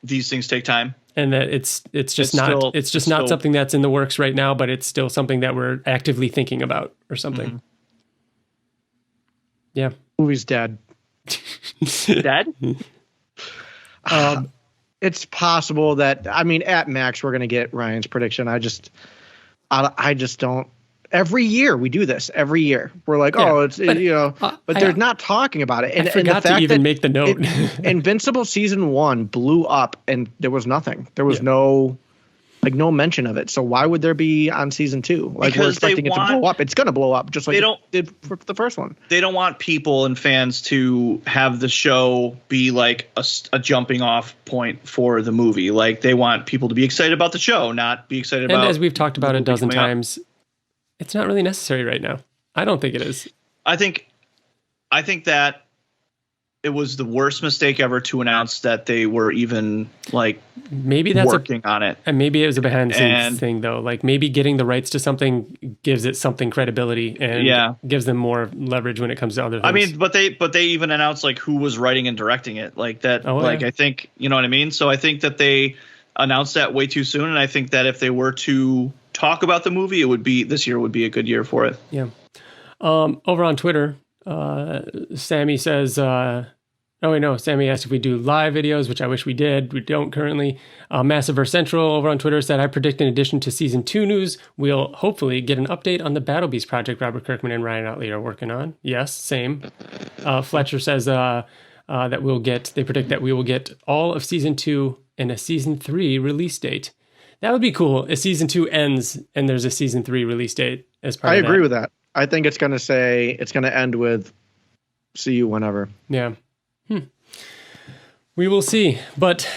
These things take time. And that it's just not something that's in the works right now, but it's still something that we're actively thinking about or something. Mm-hmm. Yeah. Movie's dead. Dead? It's possible that, at max, we're going to get Ryan's prediction. I just don't. Every year we do this. Every year we're like, but they're not talking about it. And I forgot to even make the note. Invincible season 1 blew up, and there was nothing. There was no mention of it. So why would there be on season 2? Like, we're expecting it to blow up. It's going to blow up, just like it did for the first one. They don't want people and fans to have the show be like a jumping off point for the movie. Like, they want people to be excited about the show, not be excited about. And as we've talked about a dozen times. It's not really necessary right now. I don't think it is. I think that it was the worst mistake ever to announce that they were even maybe that's working on it. And maybe it was a behind the scenes thing though. Like, maybe getting the rights to something gives it something credibility and gives them more leverage when it comes to other things. I mean, but they even announced who was writing and directing it. Like that. I think, you know what I mean? So I think that they announced that way too soon, and I think that if they were to talk about the movie, this year would be a good year for it. Yeah. Over on Twitter, Sammy says, Sammy asked if we do live videos, which I wish we did. We don't currently. Massive Central over on Twitter said, I predict in addition to season 2 news, we'll hopefully get an update on the Battle Beast project Robert Kirkman and Ryan Ottley are working on. Yes, same. Fletcher says that they predict that we will get all of season 2 and a season 3 release date. That would be cool. If season 2 ends and there's a season 3 release date as part of that. I agree with that. I think it's going to end with see you whenever. Yeah. We will see, but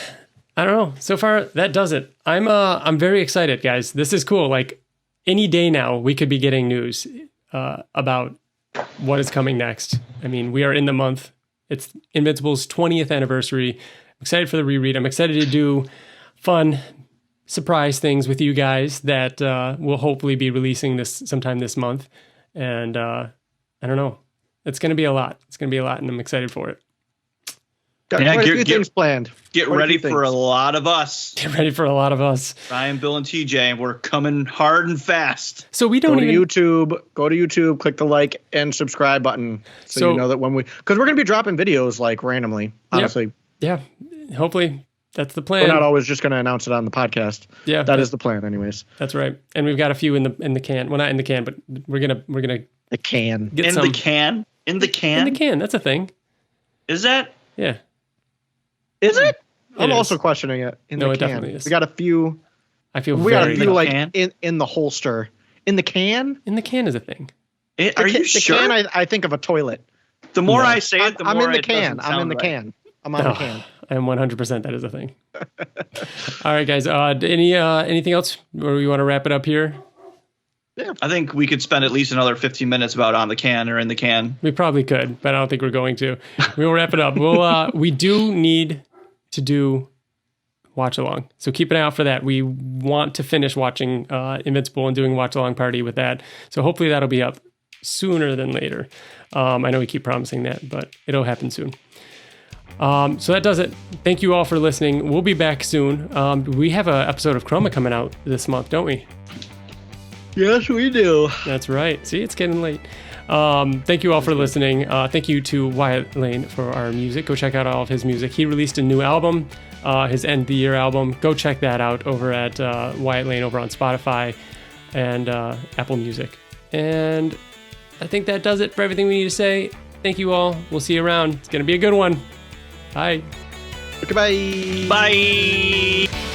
I don't know. So far that does it. I'm very excited, guys. This is cool. Like, any day now we could be getting news about what is coming next. I mean, we are in the month. It's Invincible's 20th anniversary. I'm excited for the reread. I'm excited to do fun surprise things with you guys that we'll hopefully be releasing this sometime this month. And I don't know. It's going to be a lot. It's going to be a lot, and I'm excited for it. Got quite a few things planned. Get ready for a lot of us. Get ready for a lot of us. Ryan, Bill, and TJ. We're coming hard and fast. So we don't go to YouTube, click the like and subscribe button, so you know that because we're gonna be dropping videos like randomly. Honestly, yeah. Hopefully that's the plan. We're not always just gonna announce it on the podcast. Yeah, that is the plan, anyways. That's right. And we've got a few in the can. Well, not in the can, but we're gonna the can get in some, the can in the can in the can. That's a thing. Is that? Yeah. Is it? I'm also questioning it. In the can. It definitely is. We got a few. I feel we got a few like in the holster. In the can. In the can is a thing. Are you sure? The can, I think of a toilet. The more I say it, the more I'm in the can. I'm in the can. I'm on the can. I am 100%. That is a thing. All right, guys. Anything else, or we want to wrap it up here? Yeah. I think we could spend at least another 15 minutes about on the can or in the can. We probably could, but I don't think we're going to. We'll wrap it up. We do need to do watch along, so keep an eye out for that. We want to finish watching Invincible and doing watch along party with that. So hopefully that'll be up sooner than later. I know we keep promising that, but it'll happen soon. So that does it. Thank you all for listening. We'll be back soon. We have an episode of Chroma coming out this month, don't we? Yes, we do. That's right. See, it's getting late. Thank you all for listening. Thank you to Wyatt Layne for our music. Go check out all of his music. He released a new album, his End of the Year album. Go check that out over at Wyatt Layne over on Spotify and Apple Music. And I think that does it for everything we need to say. Thank you all. We'll see you around. It's going to be a good one. Bye. Goodbye. Bye.